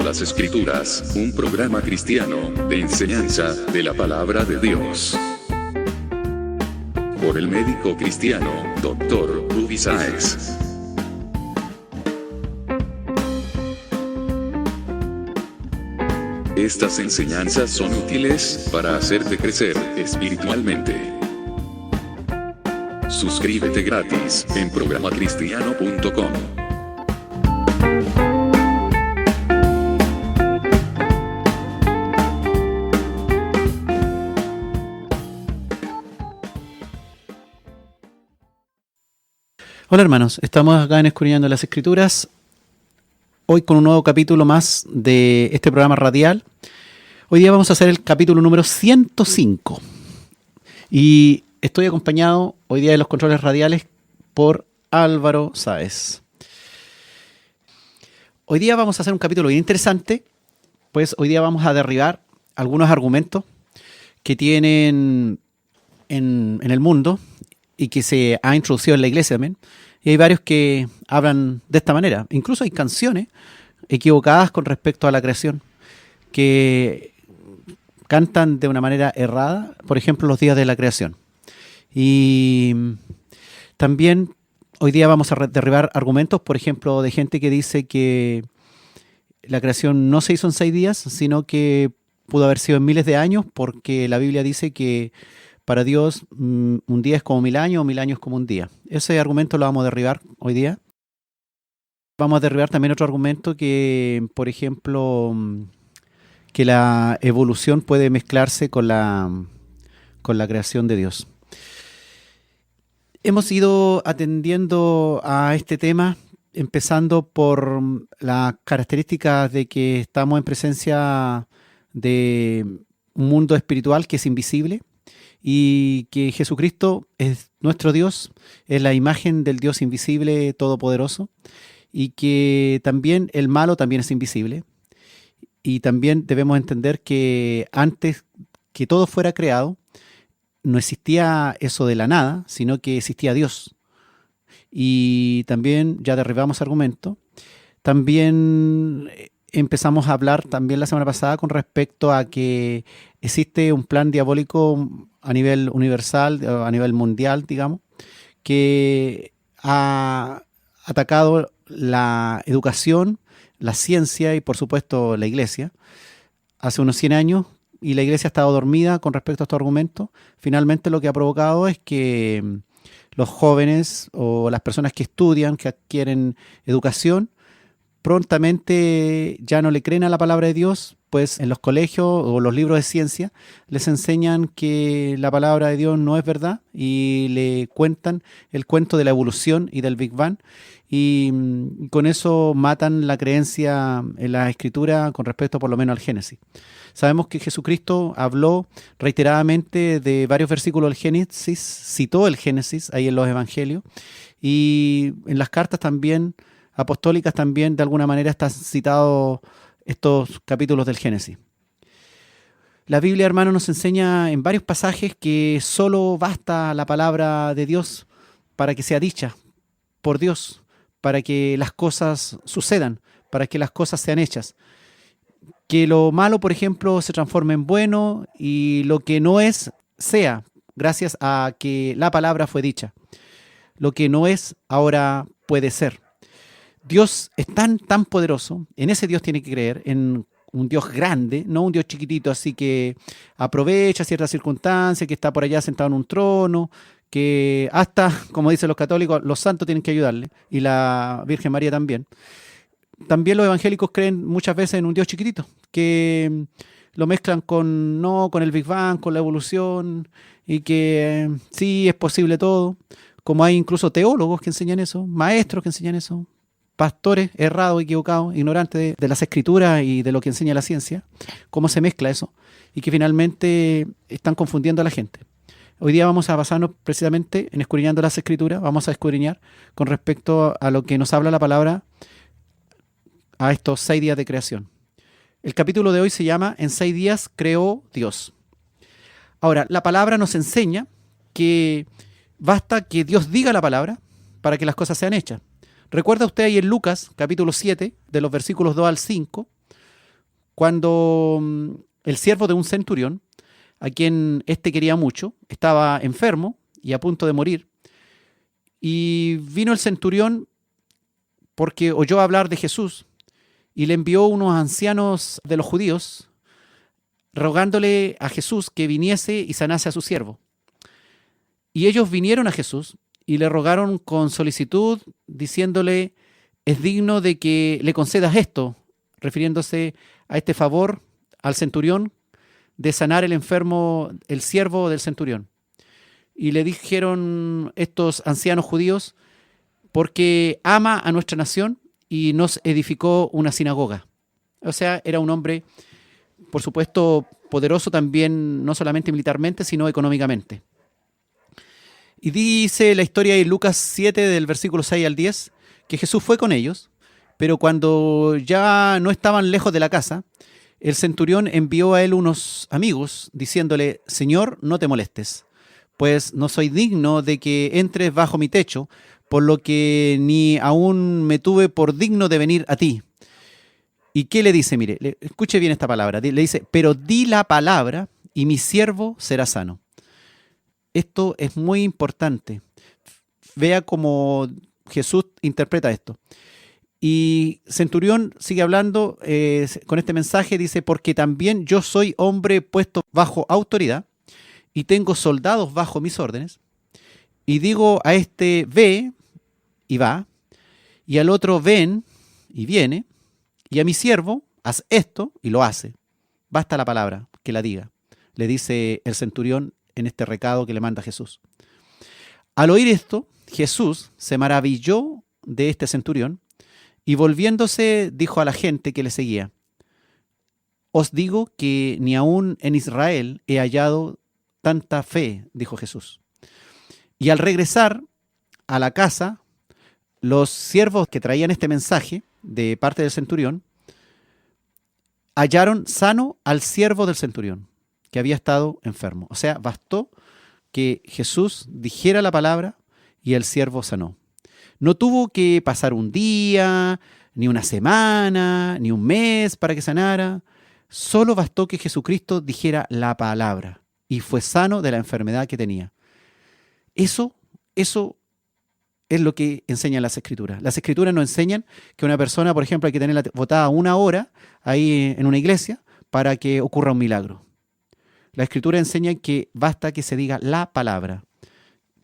las Escrituras, un programa cristiano de enseñanza de la palabra de Dios. Por el médico cristiano, Dr. Ruby Sáez. Estas enseñanzas son útiles para hacerte crecer espiritualmente. Suscríbete gratis en programacristiano.com. Hola hermanos, estamos acá en Escudriñando las Escrituras, hoy con un nuevo capítulo más de este programa radial. Hoy día vamos a hacer el capítulo número 105 y estoy acompañado hoy día de los controles radiales por Álvaro Sáez. Hoy día vamos a hacer un capítulo bien interesante, pues hoy día vamos a derribar algunos argumentos que tienen en el mundo y que se ha introducido en la iglesia también. Y hay varios que hablan de esta manera. Incluso hay canciones equivocadas con respecto a la creación que cantan de una manera errada, por ejemplo, los días de la creación. Y también hoy día vamos a derribar argumentos, por ejemplo, de gente que dice que la creación no se hizo en 6 días, sino que pudo haber sido en miles de años, porque la Biblia dice que para Dios un día es como 1000 años o 1000 años como un día. Ese argumento lo vamos a derribar hoy día. Vamos a derribar también otro argumento que, por ejemplo, que la evolución puede mezclarse con la creación de Dios. Hemos ido atendiendo a este tema, empezando por las características de que estamos en presencia de un mundo espiritual que es invisible, y que Jesucristo es nuestro Dios, es la imagen del Dios invisible todopoderoso, y que también el malo también es invisible. Y también debemos entender que antes que todo fuera creado, no existía eso de la nada, sino que existía Dios. Y también, ya derribamos argumento, también empezamos a hablar también la semana pasada con respecto a que existe un plan diabólico a nivel universal, a nivel mundial, digamos, que ha atacado la educación, la ciencia y, por supuesto, la iglesia hace unos 100 años, y la iglesia ha estado dormida con respecto a estos argumentos. Finalmente lo que ha provocado es que los jóvenes o las personas que estudian, que adquieren educación, prontamente ya no le creen a la palabra de Dios, pues en los colegios o los libros de ciencia les enseñan que la palabra de Dios no es verdad y le cuentan el cuento de la evolución y del Big Bang, y con eso matan la creencia en la Escritura con respecto por lo menos al Génesis. Sabemos que Jesucristo habló reiteradamente de varios versículos del Génesis, citó el Génesis ahí en los Evangelios, y en las cartas también apostólicas también de alguna manera están citados estos capítulos del Génesis. La Biblia, hermano, nos enseña en varios pasajes que solo basta la palabra de Dios para que sea dicha por Dios, para que las cosas sucedan, para que las cosas sean hechas. Que lo malo, por ejemplo, se transforme en bueno y lo que no es, sea, gracias a que la palabra fue dicha. Lo que no es, ahora puede ser. Dios es tan poderoso, en ese Dios tiene que creer, en un Dios grande, no un Dios chiquitito, así que aprovecha ciertas circunstancias, que está por allá sentado en un trono, que hasta, como dicen los católicos, los santos tienen que ayudarle, y la Virgen María también. También los evangélicos creen muchas veces en un Dios chiquitito, que lo mezclan con el Big Bang, con la evolución, y que sí es posible todo, como hay incluso teólogos que enseñan eso, maestros que enseñan eso, pastores errados, equivocados, ignorantes de las Escrituras y de lo que enseña la ciencia, cómo se mezcla eso, y que finalmente están confundiendo a la gente. Hoy día vamos a basarnos precisamente en escudriñando las Escrituras, vamos a escudriñar con respecto a lo que nos habla la palabra a estos 6 días de creación. El capítulo de hoy se llama En 6 días creó Dios. Ahora, la palabra nos enseña que basta que Dios diga la palabra para que las cosas sean hechas. Recuerda usted ahí en Lucas, capítulo 7, de los versículos 2 al 5, cuando el siervo de un centurión, a quien éste quería mucho, estaba enfermo y a punto de morir, y vino el centurión porque oyó hablar de Jesús y le envió unos ancianos de los judíos rogándole a Jesús que viniese y sanase a su siervo. Y ellos vinieron a Jesús y le rogaron con solicitud, diciéndole: es digno de que le concedas esto, refiriéndose a este favor al centurión de sanar el enfermo, el siervo del centurión. Y le dijeron estos ancianos judíos: porque ama a nuestra nación y nos edificó una sinagoga. O sea, era un hombre, por supuesto, poderoso también, no solamente militarmente, sino económicamente. Y dice la historia de Lucas 7, del versículo 6 al 10, que Jesús fue con ellos, pero cuando ya no estaban lejos de la casa, el centurión envió a él unos amigos, diciéndole: Señor, no te molestes, pues no soy digno de que entres bajo mi techo, por lo que ni aún me tuve por digno de venir a ti. ¿Y qué le dice? Mire, escuche bien esta palabra. Le dice: pero di la palabra y mi siervo será sano. Esto es muy importante. Vea cómo Jesús interpreta esto. Y Centurión sigue hablando con este mensaje, dice: porque también yo soy hombre puesto bajo autoridad y tengo soldados bajo mis órdenes. Y digo a este: ve, y va, y al otro: ven, y viene, y a mi siervo: haz esto, y lo hace. Basta la palabra que la diga, le dice el centurión en este recado que le manda Jesús. Al oír esto, Jesús se maravilló de este centurión y volviéndose dijo a la gente que le seguía: os digo que ni aún en Israel he hallado tanta fe, dijo Jesús. Y al regresar a la casa, los siervos que traían este mensaje de parte del centurión hallaron sano al siervo del centurión, que había estado enfermo. O sea, bastó que Jesús dijera la palabra y el siervo sanó. No tuvo que pasar un día, ni una semana, ni un mes para que sanara. Solo bastó que Jesucristo dijera la palabra y fue sano de la enfermedad que tenía. Eso es lo que enseñan las Escrituras. Las Escrituras nos enseñan que una persona, por ejemplo, hay que tenerla votada 1 hora ahí en una iglesia para que ocurra un milagro. La Escritura enseña que basta que se diga la palabra,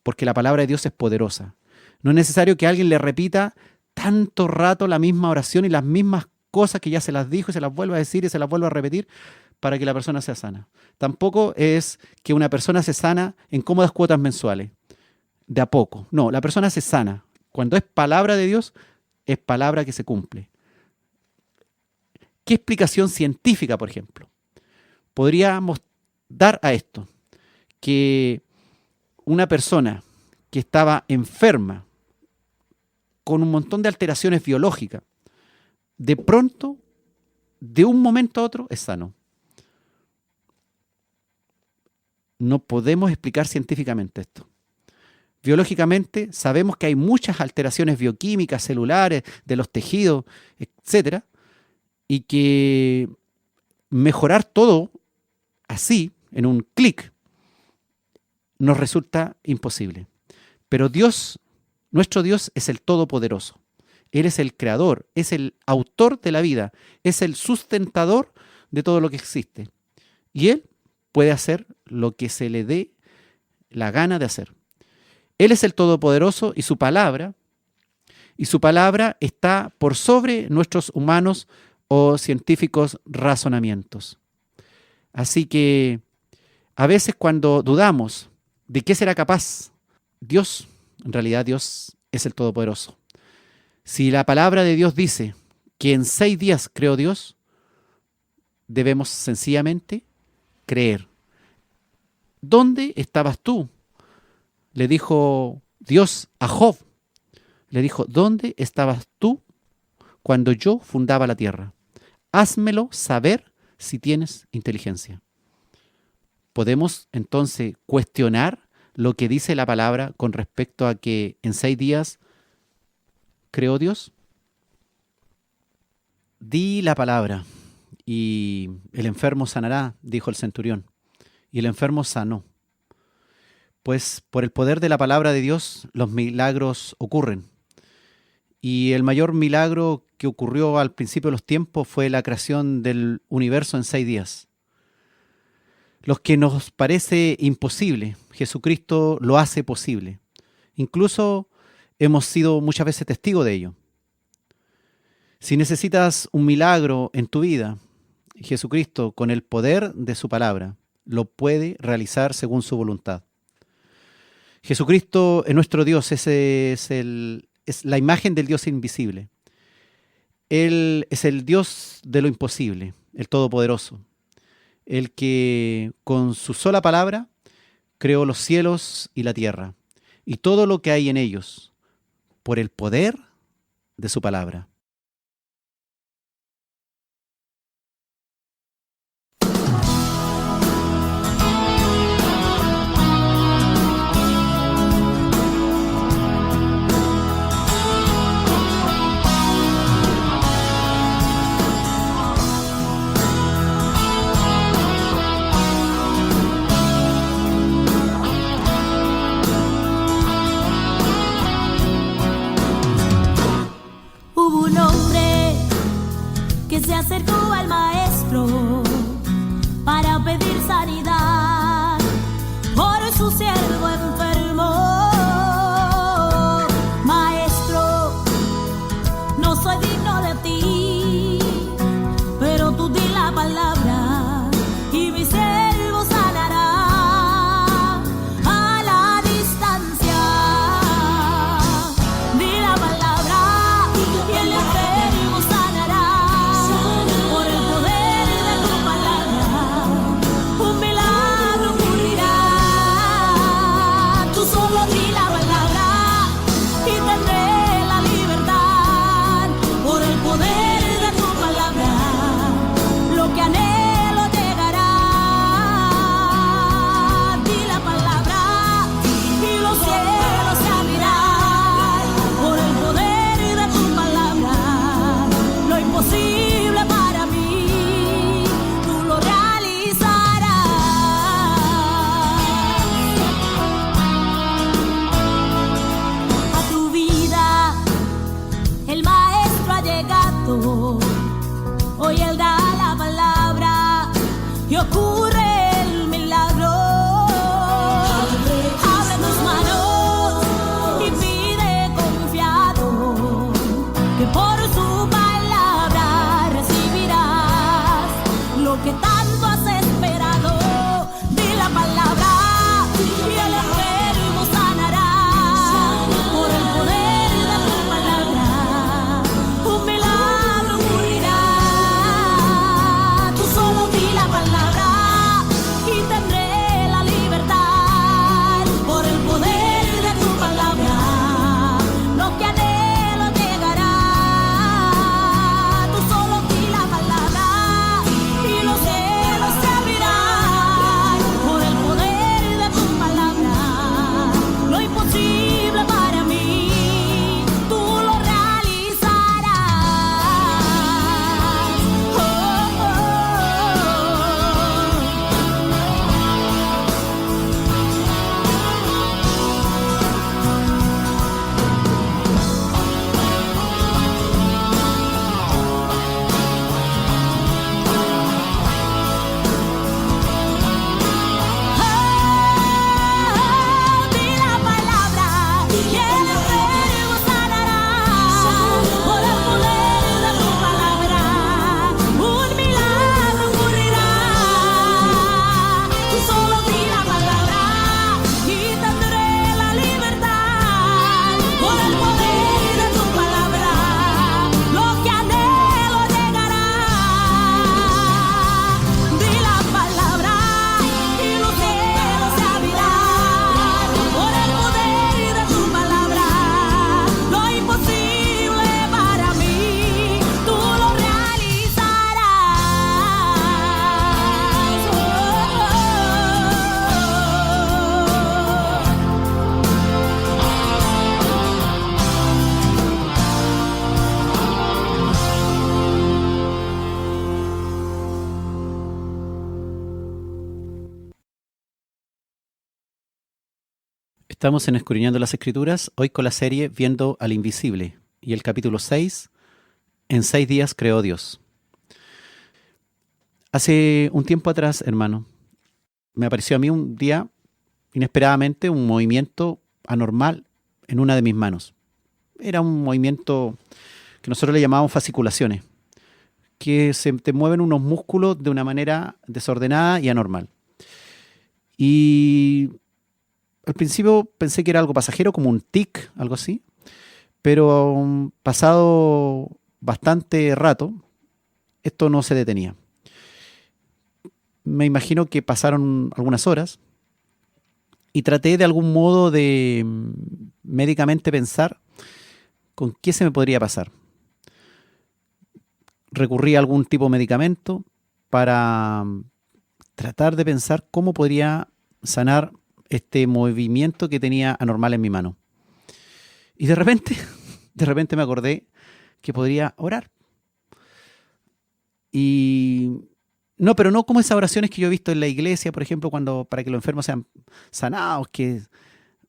porque la palabra de Dios es poderosa. No es necesario que alguien le repita tanto rato la misma oración y las mismas cosas que ya se las dijo y se las vuelva a decir y se las vuelva a repetir para que la persona sea sana. Tampoco es que una persona se sana en cómodas cuotas mensuales, de a poco. No, la persona se sana. Cuando es palabra de Dios, es palabra que se cumple. ¿Qué explicación científica, por ejemplo, podríamos dar a esto? Que una persona que estaba enferma, con un montón de alteraciones biológicas, de pronto, de un momento a otro, es sano. No podemos explicar científicamente esto. Biológicamente sabemos que hay muchas alteraciones bioquímicas, celulares, de los tejidos, etcétera, y que mejorar todo así, en un clic, nos resulta imposible. Pero Dios, nuestro Dios, es el Todopoderoso. Él es el creador, es el autor de la vida, es el sustentador de todo lo que existe. Y Él puede hacer lo que se le dé la gana de hacer. Él es el Todopoderoso y su palabra está por sobre nuestros humanos o científicos razonamientos. Así que a veces cuando dudamos de qué será capaz Dios, en realidad Dios es el Todopoderoso. Si la palabra de Dios dice que en 6 días creó Dios, debemos sencillamente creer. ¿Dónde estabas tú? Le dijo Dios a Job. Le dijo: ¿dónde estabas tú cuando yo fundaba la tierra? Házmelo saber si tienes inteligencia. ¿Podemos entonces cuestionar lo que dice la palabra con respecto a que en 6 días creó Dios? Di la palabra y el enfermo sanará, dijo el centurión. Y el enfermo sanó. Pues por el poder de la palabra de Dios, los milagros ocurren. Y el mayor milagro que ocurrió al principio de los tiempos fue la creación del universo en 6 días. Lo que nos parece imposible, Jesucristo lo hace posible. Incluso hemos sido muchas veces testigos de ello. Si necesitas un milagro en tu vida, Jesucristo, con el poder de su palabra, lo puede realizar según su voluntad. Jesucristo es nuestro Dios, es la imagen del Dios invisible. Él es el Dios de lo imposible, el Todopoderoso, el que con su sola palabra creó los cielos y la tierra y todo lo que hay en ellos por el poder de su palabra. Hubo Estamos en Escudriñando las Escrituras, hoy con la serie Viendo al Invisible y el capítulo 6, En 6 días creó Dios. Hace un tiempo atrás, hermano, me apareció a mí un día, inesperadamente, un movimiento anormal en una de mis manos. Era un movimiento que nosotros le llamábamos fasciculaciones, que se te mueven unos músculos de una manera desordenada y anormal. Y al principio pensé que era algo pasajero, como un tic, algo así, pero pasado bastante rato, esto no se detenía. Me imagino que pasaron algunas horas y traté de algún modo de médicamente pensar con qué se me podría pasar. Recurrí a algún tipo de medicamento para tratar de pensar cómo podría sanar este movimiento que tenía anormal en mi mano. Y de repente me acordé que podría orar. Y no, pero no como esas oraciones que yo he visto en la iglesia, por ejemplo, cuando para que los enfermos sean sanados, que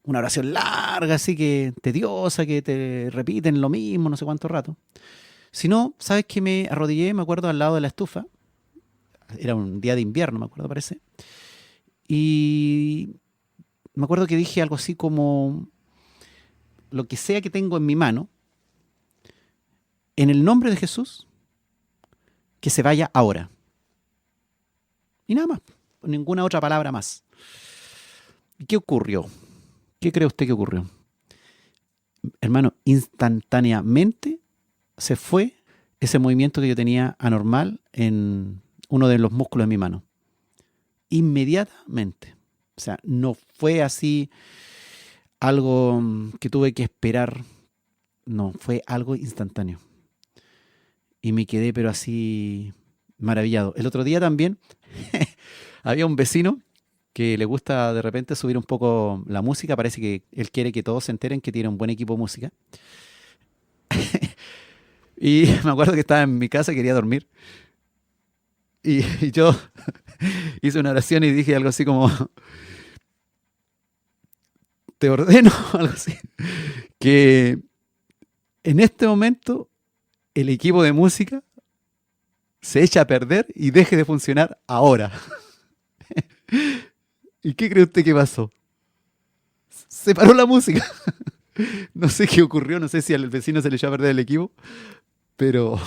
una oración larga, así que tediosa, que te repiten lo mismo no sé cuánto rato. Sino, ¿sabes qué? Me arrodillé, me acuerdo, al lado de la estufa. Era un día de invierno, me acuerdo, parece. Y me acuerdo que dije algo así como: lo que sea que tengo en mi mano, en el nombre de Jesús, que se vaya ahora. Y nada más, ninguna otra palabra más. ¿Y qué ocurrió? ¿Qué cree usted que ocurrió? Hermano, instantáneamente se fue ese movimiento que yo tenía anormal en uno de los músculos de mi mano. Inmediatamente. O sea, no fue así algo que tuve que esperar. No, fue algo instantáneo. Y me quedé pero así maravillado. El otro día también había un vecino que le gusta de repente subir un poco la música. Parece que él quiere que todos se enteren que tiene un buen equipo de música. Y me acuerdo que estaba en mi casa, quería dormir. Y yo hice una oración y dije algo así como: te ordeno, algo así, que en este momento el equipo de música se echa a perder y deje de funcionar ahora. ¿Y qué cree usted que pasó? Se paró la música. No sé qué ocurrió, no sé si al vecino se le echó a perder el equipo, pero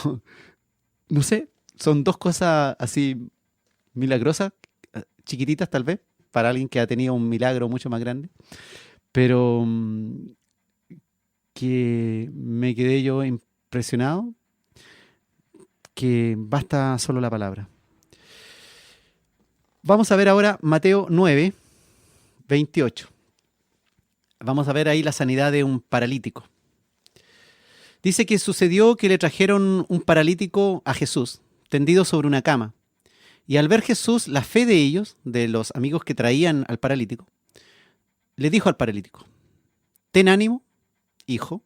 no sé, son dos cosas así milagrosas, chiquititas tal vez, para alguien que ha tenido un milagro mucho más grande, pero que me quedé yo impresionado, que basta solo la palabra. Vamos a ver ahora Mateo 9, 28. Vamos a ver ahí la sanidad de un paralítico. Dice que sucedió que le trajeron un paralítico a Jesús, tendido sobre una cama. Y al ver Jesús la fe de ellos, de los amigos que traían al paralítico, le dijo al paralítico: ten ánimo, hijo,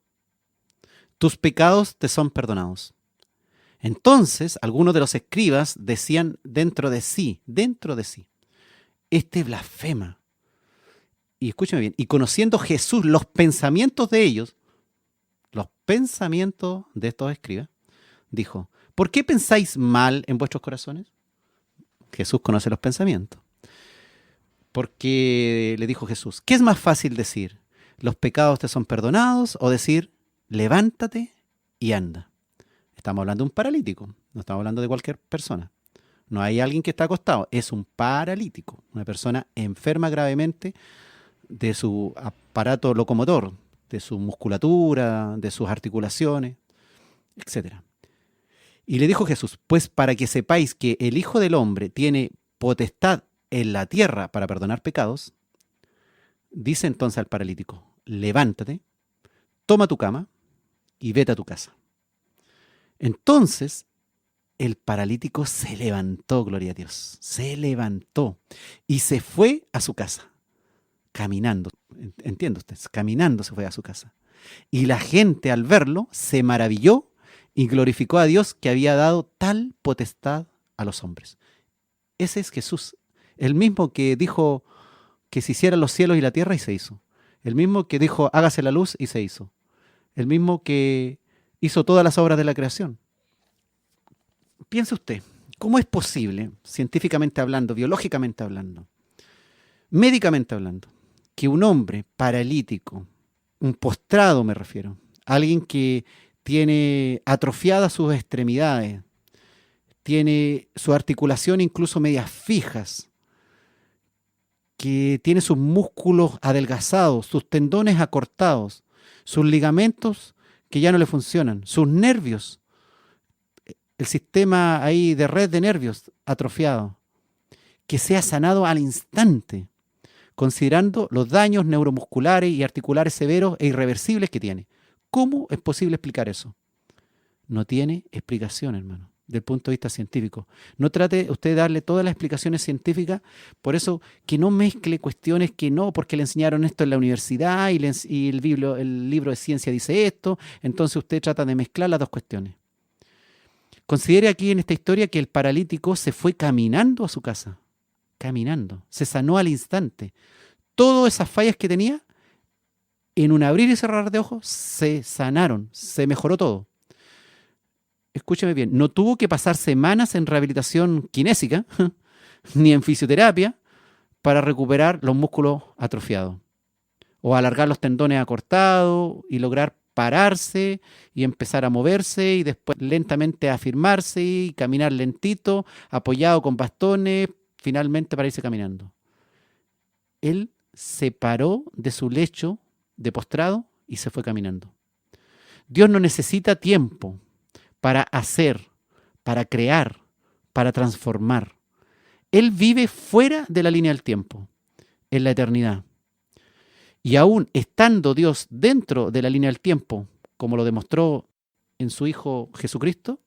tus pecados te son perdonados. Entonces algunos de los escribas decían dentro de sí, este blasfema. Y escúcheme bien, y conociendo Jesús los pensamientos de ellos, los pensamientos de estos escribas, dijo: ¿por qué pensáis mal en vuestros corazones? Jesús conoce los pensamientos. Porque le dijo Jesús: ¿qué es más fácil decir? ¿Los pecados te son perdonados? O decir: levántate y anda. Estamos hablando de un paralítico, no estamos hablando de cualquier persona. No hay alguien que está acostado, es un paralítico, una persona enferma gravemente de su aparato locomotor, de su musculatura, de sus articulaciones, etc. Y le dijo Jesús: pues para que sepáis que el Hijo del Hombre tiene potestad en la tierra para perdonar pecados, dice entonces al paralítico: levántate, toma tu cama y vete a tu casa. Entonces el paralítico se levantó, gloria a Dios, se levantó y se fue a su casa, caminando, entiende usted, caminando se fue a su casa. Y la gente al verlo se maravilló y glorificó a Dios que había dado tal potestad a los hombres. Ese es Jesús, el mismo que dijo que se hicieran los cielos y la tierra y se hizo. El mismo que dijo, hágase la luz y se hizo. El mismo que hizo todas las obras de la creación. Piense usted, ¿cómo es posible, científicamente hablando, biológicamente hablando, médicamente hablando, que un hombre paralítico, un postrado me refiero, alguien que tiene atrofiadas sus extremidades, tiene su articulación incluso medias fijas, que tiene sus músculos adelgazados, sus tendones acortados, sus ligamentos que ya no le funcionan, sus nervios, el sistema ahí de red de nervios atrofiado, que sea sanado al instante, considerando los daños neuromusculares y articulares severos e irreversibles que tiene? ¿Cómo es posible explicar eso? No tiene explicación, hermano, del punto de vista científico. No trate usted de darle todas las explicaciones científicas, por eso que no mezcle cuestiones que no, porque le enseñaron esto en la universidad y el libro de ciencia dice esto, entonces usted trata de mezclar las dos cuestiones. Considere aquí en esta historia que el paralítico se fue caminando a su casa, caminando, se sanó al instante. Todas esas fallas que tenía, en un abrir y cerrar de ojos, se sanaron, se mejoró todo. Escúcheme bien, no tuvo que pasar semanas en rehabilitación kinésica, ni en fisioterapia, para recuperar los músculos atrofiados, o alargar los tendones acortados y lograr pararse y empezar a moverse y después lentamente afirmarse y caminar lentito, apoyado con bastones, finalmente para irse caminando. Él se paró de su lecho de postrado y se fue caminando. Dios no necesita tiempo para hacer, para crear, para transformar. Él vive fuera de la línea del tiempo, en la eternidad. Y aún estando Dios dentro de la línea del tiempo, como lo demostró en su Hijo Jesucristo,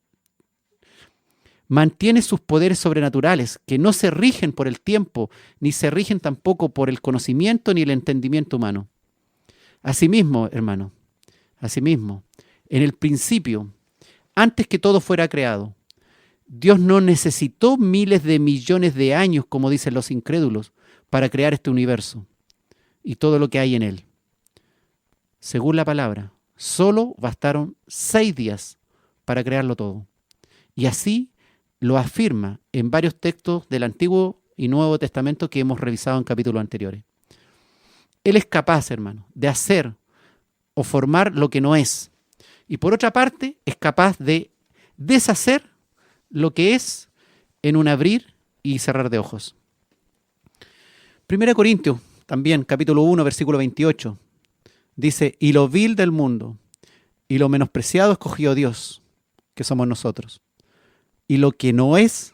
mantiene sus poderes sobrenaturales que no se rigen por el tiempo, ni se rigen tampoco por el conocimiento ni el entendimiento humano. Asimismo, hermano, asimismo, en el principio, antes que todo fuera creado, Dios no necesitó miles de millones de años, como dicen los incrédulos, para crear este universo y todo lo que hay en él. Según la palabra, solo bastaron 6 días para crearlo todo. Y así lo afirma en varios textos del Antiguo y Nuevo Testamento que hemos revisado en capítulos anteriores. Él es capaz, hermano, de hacer o formar lo que no es. Y por otra parte, es capaz de deshacer lo que es en un abrir y cerrar de ojos. 1 Corintios, también, capítulo 1, versículo 28, dice, y lo vil del mundo y lo menospreciado escogió Dios, que somos nosotros, y lo que no es,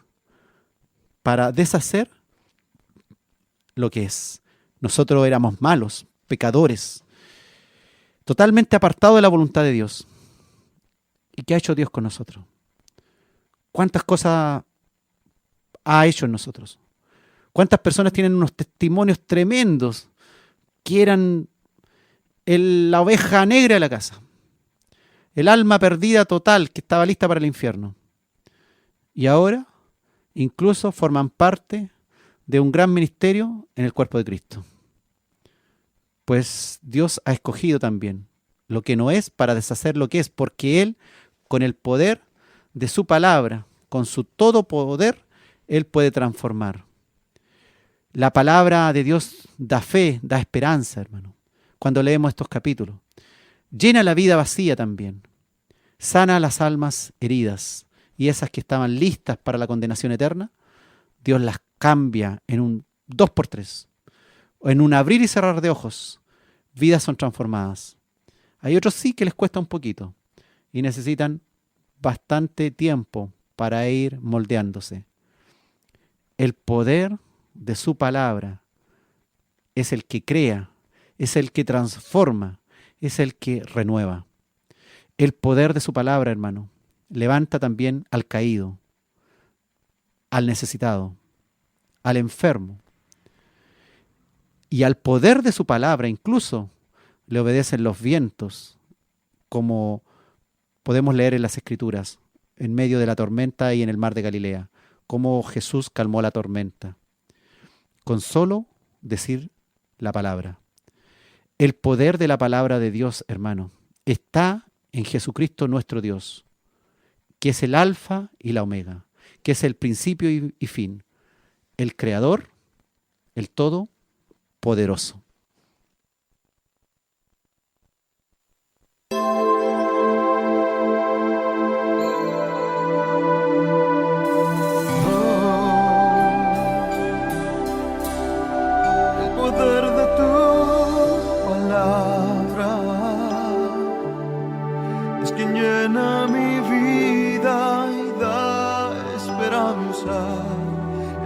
para deshacer lo que es. Nosotros éramos malos, pecadores, totalmente apartados de la voluntad de Dios. ¿Y qué ha hecho Dios con nosotros? ¿Cuántas cosas ha hecho en nosotros? ¿Cuántas personas tienen unos testimonios tremendos que eran la oveja negra de la casa? El alma perdida total que estaba lista para el infierno. Y ahora incluso forman parte de un gran ministerio en el cuerpo de Cristo. Pues Dios ha escogido también lo que no es para deshacer lo que es, porque Él, con el poder de su palabra, con su todo poder, Él puede transformar. La palabra de Dios da fe, da esperanza, hermano, cuando leemos estos capítulos. Llena la vida vacía también. Sana las almas heridas y esas que estaban listas para la condenación eterna, Dios las cambia en un 2x3. En un abrir y cerrar de ojos, vidas son transformadas. Hay otros sí que les cuesta un poquito y necesitan bastante tiempo para ir moldeándose. El poder de su palabra es el que crea, es el que transforma, es el que renueva. El poder de su palabra, hermano, levanta también al caído, al necesitado, al enfermo. Y al poder de su palabra incluso le obedecen los vientos, como podemos leer en las Escrituras, en medio de la tormenta y en el mar de Galilea, cómo Jesús calmó la tormenta, con solo decir la palabra. El poder de la palabra de Dios, hermano, está en Jesucristo nuestro Dios, que es el alfa y la omega, que es el principio y fin, el creador, el todopoderoso. El poder de tu palabra es quien llena mi vida y da esperanza.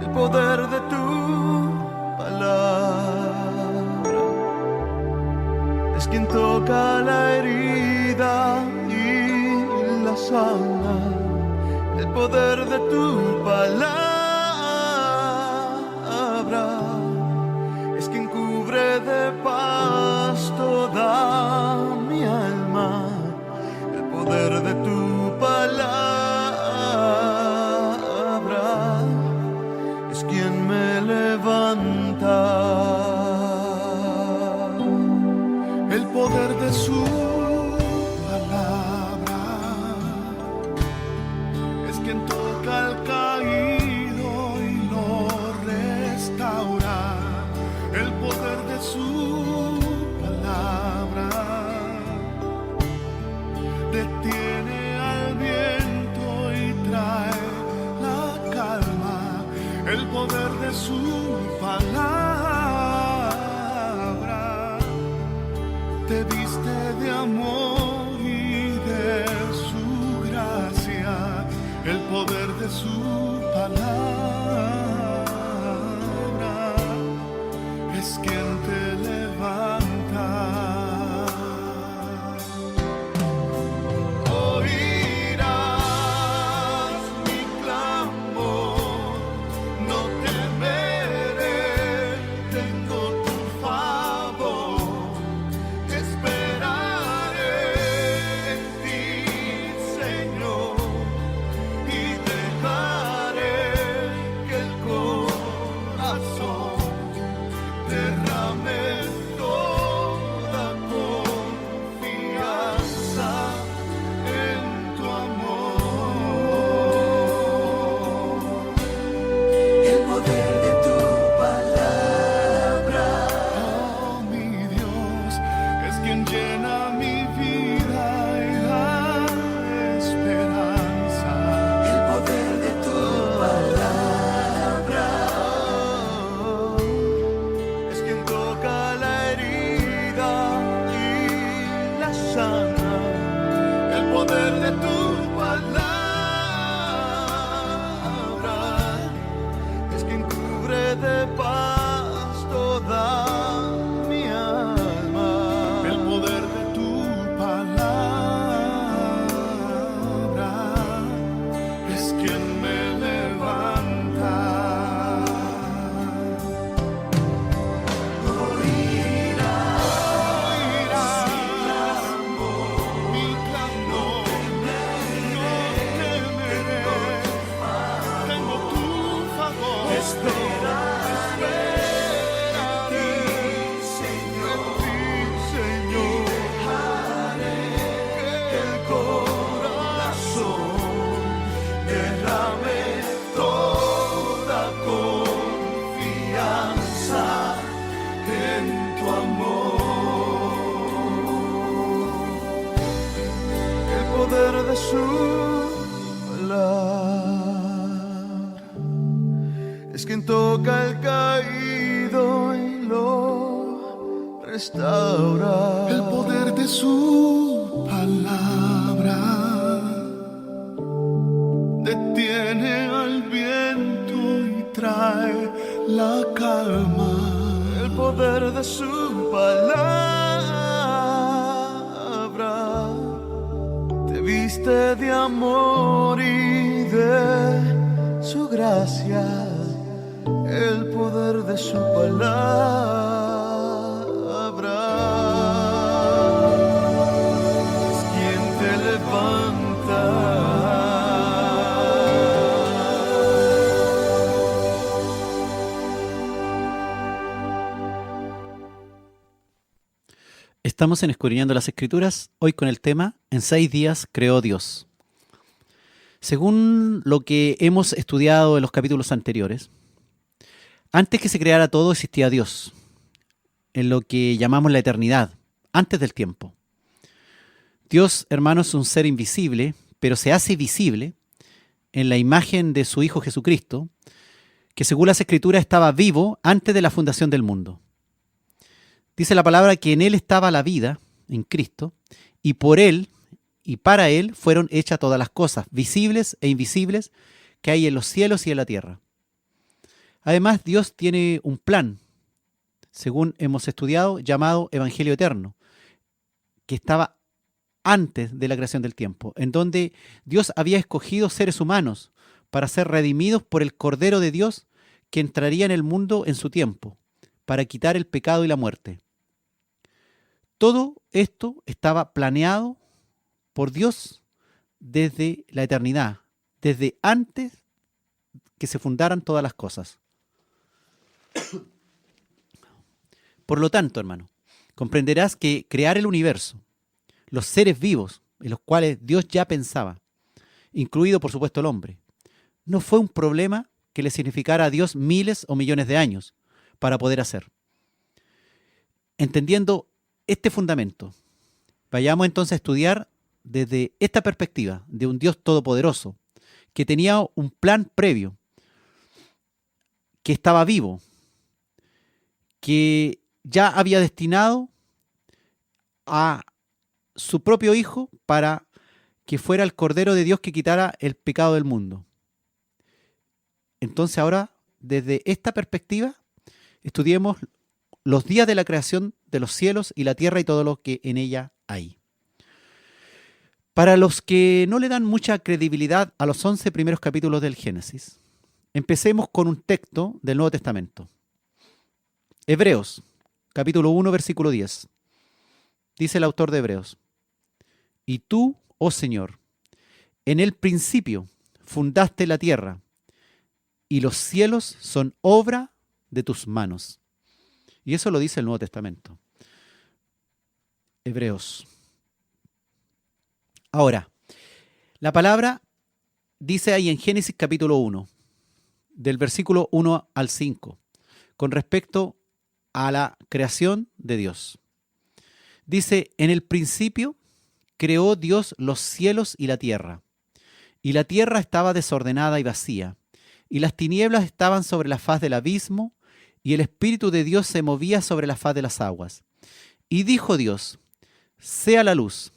El poder de tu palabra es quien toca la herida y la sana. El poder de tu palabra es quien cubre de paz toda mi alma. El poder de tu palabra es quien me levanta. El poder de su palabra es quien toca al caído y lo restaura. El poder de su palabra detiene al viento y trae la calma. El poder de su palabra te viste de amor y de su gracia. El poder de su palabra es quien te levanta. Toca al caído y lo restaura. El poder de su palabra detiene al viento y trae la calma. El poder de su palabra te viste de amor y de su gracia. El poder de su palabra es quien te levanta. Estamos en Escudriñando las Escrituras, hoy con el tema En 6 días creó Dios. Según lo que hemos estudiado en los capítulos anteriores, antes que se creara todo existía Dios, en lo que llamamos la eternidad, antes del tiempo. Dios, hermanos, es un ser invisible, pero se hace visible en la imagen de su Hijo Jesucristo, que según las Escrituras estaba vivo antes de la fundación del mundo. Dice la palabra que en Él estaba la vida, en Cristo, y por Él y para Él fueron hechas todas las cosas, visibles e invisibles, que hay en los cielos y en la tierra. Además, Dios tiene un plan, según hemos estudiado, llamado Evangelio Eterno, que estaba antes de la creación del tiempo, en donde Dios había escogido seres humanos para ser redimidos por el Cordero de Dios que entraría en el mundo en su tiempo, para quitar el pecado y la muerte. Todo esto estaba planeado por Dios desde la eternidad, desde antes que se fundaran todas las cosas. Por lo tanto, hermano, comprenderás que crear el universo, los seres vivos en los cuales Dios ya pensaba, incluido por supuesto el hombre, no fue un problema que le significara a Dios miles o millones de años para poder hacer. Entendiendo este fundamento, vayamos entonces a estudiar desde esta perspectiva de un Dios todopoderoso que tenía un plan previo, que estaba vivo, que ya había destinado a su propio Hijo para que fuera el Cordero de Dios que quitara el pecado del mundo. Entonces ahora, desde esta perspectiva, estudiemos los días de la creación de los cielos y la tierra y todo lo que en ella hay. Para los que no le dan mucha credibilidad a los 11 primeros capítulos del Génesis, empecemos con un texto del Nuevo Testamento. Hebreos, capítulo 1, versículo 10. Dice el autor de Hebreos: Y tú, oh Señor, en el principio fundaste la tierra, y los cielos son obra de tus manos. Y eso lo dice el Nuevo Testamento. Hebreos. Ahora, la palabra dice ahí en Génesis capítulo 1, del versículo 1 al 5, con respecto a la creación de Dios. Dice: en el principio creó Dios los cielos y la tierra estaba desordenada y vacía, y las tinieblas estaban sobre la faz del abismo, y el Espíritu de Dios se movía sobre la faz de las aguas. Y dijo Dios: sea la luz,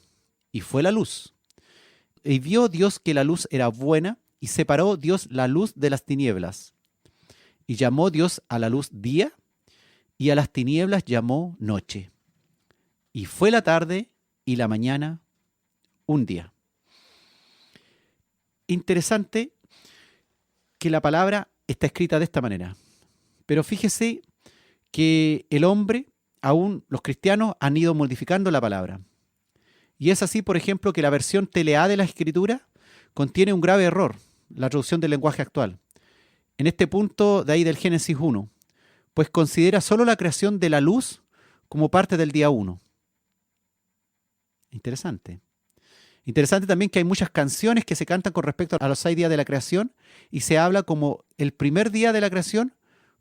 y fue la luz. Y vio Dios que la luz era buena, y separó Dios la luz de las tinieblas. Y llamó Dios a la luz día, y a las tinieblas llamó noche. Y fue la tarde y la mañana un día. Interesante que la palabra está escrita de esta manera. Pero fíjese que el hombre, aún los cristianos, han ido modificando la palabra. Y es así, por ejemplo, que la versión TLA de la Escritura contiene un grave error, la traducción del lenguaje actual. En este punto de ahí del Génesis 1, pues considera solo la creación de la luz como parte del día 1. Interesante. Interesante también que hay muchas canciones que se cantan con respecto a los 6 días de la creación y se habla como el primer día de la creación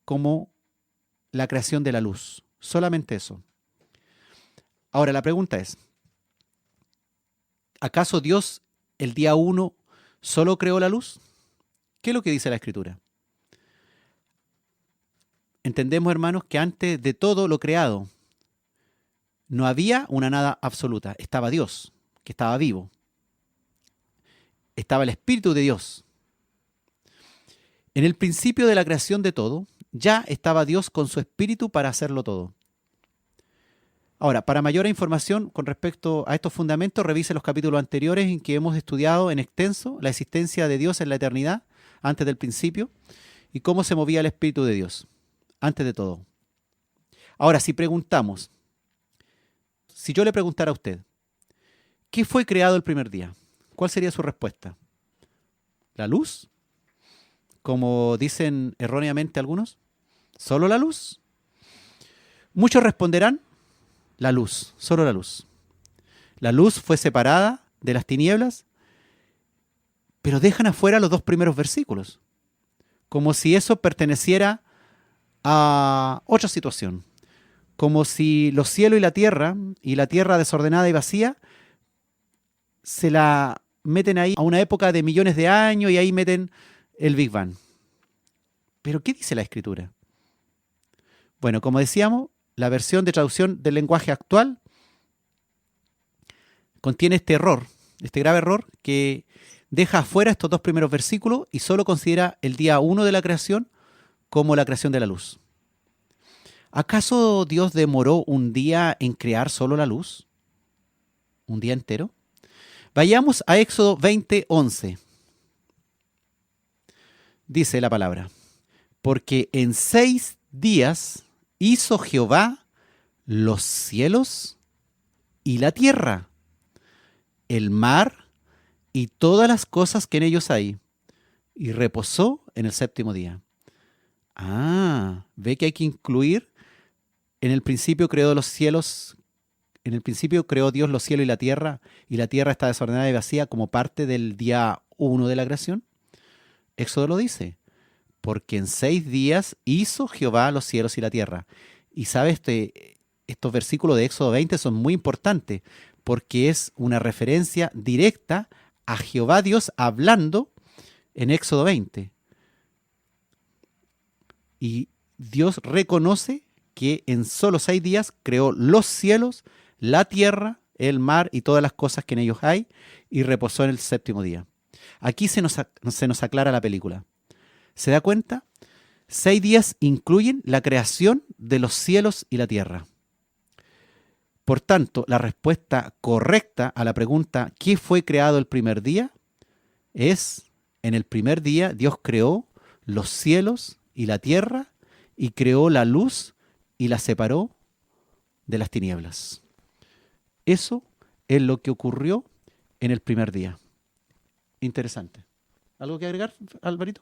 como la creación de la luz. Solamente eso. Ahora, la pregunta es: ¿acaso Dios el día 1 solo creó la luz? ¿Qué es lo que dice la Escritura? Entendemos, hermanos, que antes de todo lo creado no había una nada absoluta. Estaba Dios, que estaba vivo. Estaba el Espíritu de Dios. En el principio de la creación de todo, ya estaba Dios con su Espíritu para hacerlo todo. Ahora, para mayor información con respecto a estos fundamentos, revise los capítulos anteriores en que hemos estudiado en extenso la existencia de Dios en la eternidad, antes del principio, y cómo se movía el Espíritu de Dios, antes de todo. Ahora, si yo le preguntara a usted, ¿qué fue creado el primer día? ¿Cuál sería su respuesta? ¿La luz? Como dicen erróneamente algunos, ¿solo la luz? Muchos responderán la luz, solo la luz. La luz fue separada de las tinieblas, pero dejan afuera los 2 primeros versículos, como si eso perteneciera a otra situación, como si los cielos y la tierra desordenada y vacía, se la meten ahí a una época de millones de años y ahí meten el Big Bang. ¿Pero qué dice la Escritura? Bueno, como decíamos, la versión de traducción del lenguaje actual contiene este error, este grave error que deja afuera estos 2 primeros versículos y solo considera el día 1 de la creación como la creación de la luz. ¿Acaso Dios demoró un día en crear solo la luz? ¿Un día entero? Vayamos a Éxodo 20:11. Dice la palabra: porque en 6 días hizo Jehová los cielos y la tierra, el mar y todas las cosas que en ellos hay, y reposó en el 7º día. Ve que hay que incluir, en el principio creó los cielos, en el principio creó Dios los cielos y la tierra está desordenada y vacía como parte del día 1 de la creación. Éxodo lo dice, porque en 6 días hizo Jehová los cielos y la tierra. Y sabes, estos versículos de Éxodo 20 son muy importantes, porque es una referencia directa a Jehová Dios hablando en Éxodo 20. Y Dios reconoce que en solo 6 días creó los cielos, la tierra, el mar y todas las cosas que en ellos hay, y reposó en el 7º día. Aquí se nos aclara la película. ¿Se da cuenta? 6 días incluyen la creación de los cielos y la tierra. Por tanto, la respuesta correcta a la pregunta ¿qué fue creado el primer día? Es, en el primer día Dios creó los cielos y la tierra y creó la luz y la separó de las tinieblas. Eso es lo que ocurrió en el primer día. Interesante. ¿Algo que agregar, Alvarito?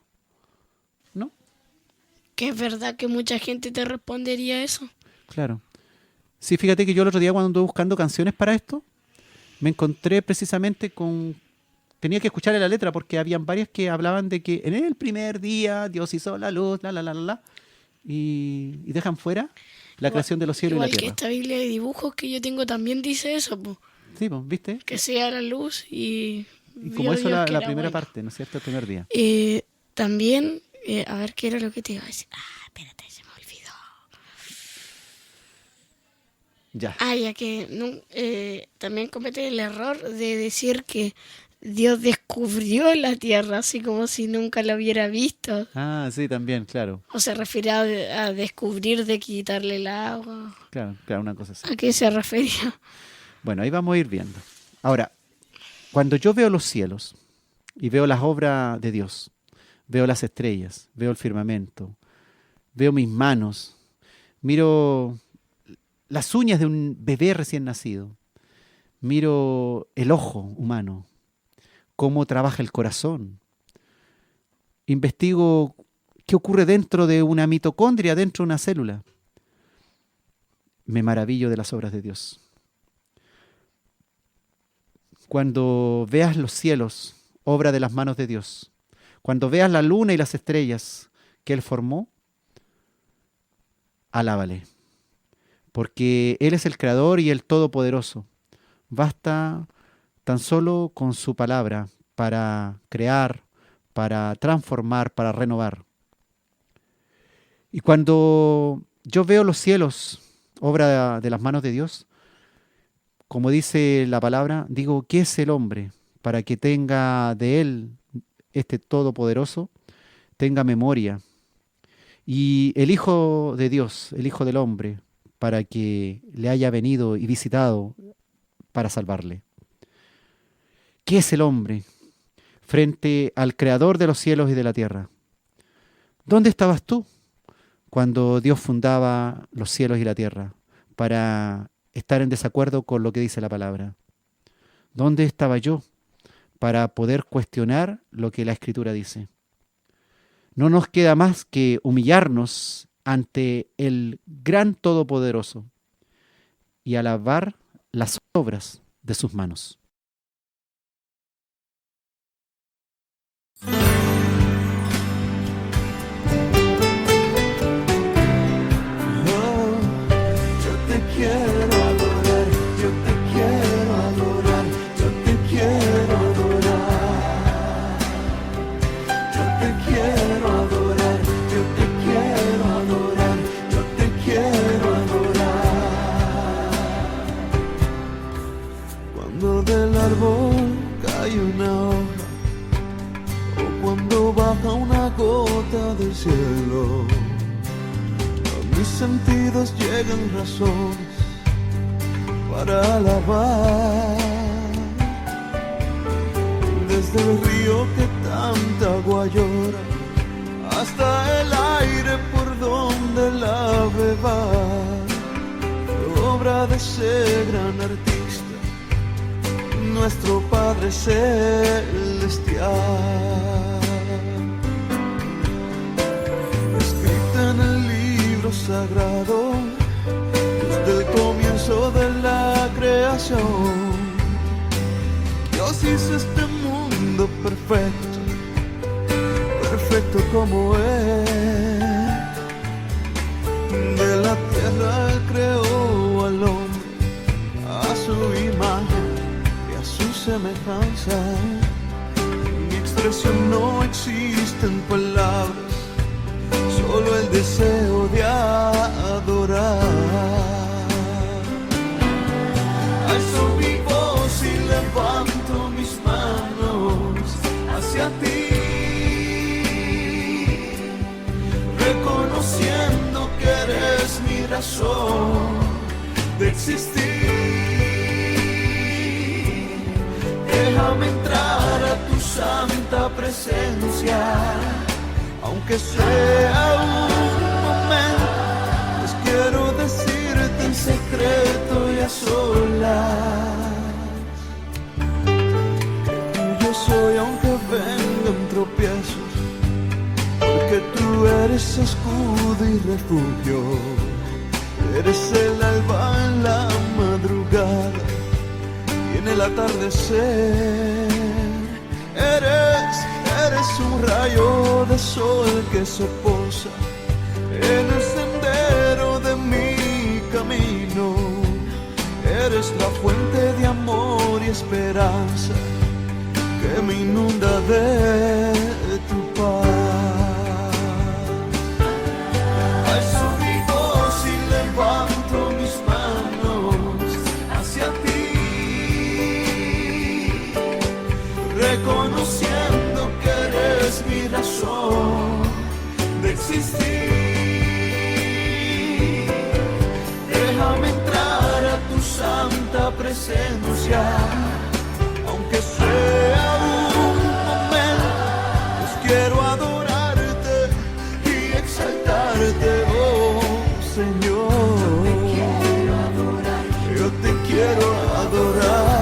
¿No? Que es verdad que mucha gente te respondería eso. Claro. Sí, fíjate que yo el otro día cuando anduve buscando canciones para esto, me encontré precisamente con... Tenía que escucharle la letra porque habían varias que hablaban de que en el primer día Dios hizo la luz, y dejan fuera la creación de los cielos y la Igual que tierra. esta Biblia de dibujos que yo tengo también dice eso, po. Sí, pues, ¿viste? Que sea la luz y como eso Dios que la era primera bueno. parte, ¿no es cierto? El primer día. También, a ver qué era lo que te iba a decir. Espérate, se me olvidó. Ya. Ya que también comete el error de decir que Dios descubrió la tierra, así como si nunca la hubiera visto. Sí, también, claro. O se refiere a descubrir de quitarle el agua. Claro, una cosa así. ¿A qué se refería? Bueno, ahí vamos a ir viendo. Ahora, cuando yo veo los cielos y veo las obras de Dios, veo las estrellas, veo el firmamento, veo mis manos, miro las uñas de un bebé recién nacido, miro el ojo humano, cómo trabaja el corazón, investigo qué ocurre dentro de una mitocondria, dentro de una célula. Me maravillo de las obras de Dios. Cuando veas los cielos, obra de las manos de Dios, cuando veas la luna y las estrellas que Él formó, alábale, porque Él es el Creador y el Todopoderoso. Basta tan solo con su palabra para crear, para transformar, para renovar. Y cuando yo veo los cielos, obra de las manos de Dios, como dice la palabra, digo, ¿qué es el hombre para que tenga de él, este Todopoderoso, tenga memoria? Y el Hijo de Dios, el Hijo del hombre, para que le haya venido y visitado para salvarle. ¿Qué es el hombre frente al Creador de los cielos y de la tierra? ¿Dónde estabas tú cuando Dios fundaba los cielos y la tierra para estar en desacuerdo con lo que dice la palabra? ¿Dónde estaba yo para poder cuestionar lo que la Escritura dice? No nos queda más que humillarnos ante el gran Todopoderoso y alabar las obras de sus manos. Oh, yo te quiero adorar, yo te quiero adorar, yo te quiero adorar. Yo te quiero adorar, yo te quiero adorar, yo te quiero adorar. Cuando del árbol cae una hoja, o cuando baja una gota del cielo, mis sentidos llegan razones para alabar. Desde el río que tanta agua llora, hasta el aire por donde la beba, obra de ese gran artista, nuestro Padre Celestial. Escrita en el libro sagrado, desde el comienzo de la creación, Dios hizo este mundo perfecto, perfecto como es. De la tierra Él creó al hombre a su imagen y a su semejanza. Mi expresión no existe en palabras, solo el deseo de adorar. Alzo mi voz y levanto mis manos hacia ti, reconociendo que eres mi razón de existir. Déjame entrar a tu santa presencia, aunque sea un momento, pues quiero decirte en secreto y a solas que tuyo soy, aunque vengan tropiezos, porque tú eres escudo y refugio. Eres el alba en la madrugada y en el atardecer. Eres un rayo de sol que se posa en el sendero de mi camino. Eres la fuente de amor y esperanza que me inunda de tu paz. Alzo mi voz y levanto mis manos hacia ti, reconociendo que eres mi razón de existir. Déjame entrar a tu santa presencia, aunque sea un momento, pues quiero adorarte y exaltarte, oh Señor. Yo te quiero adorar.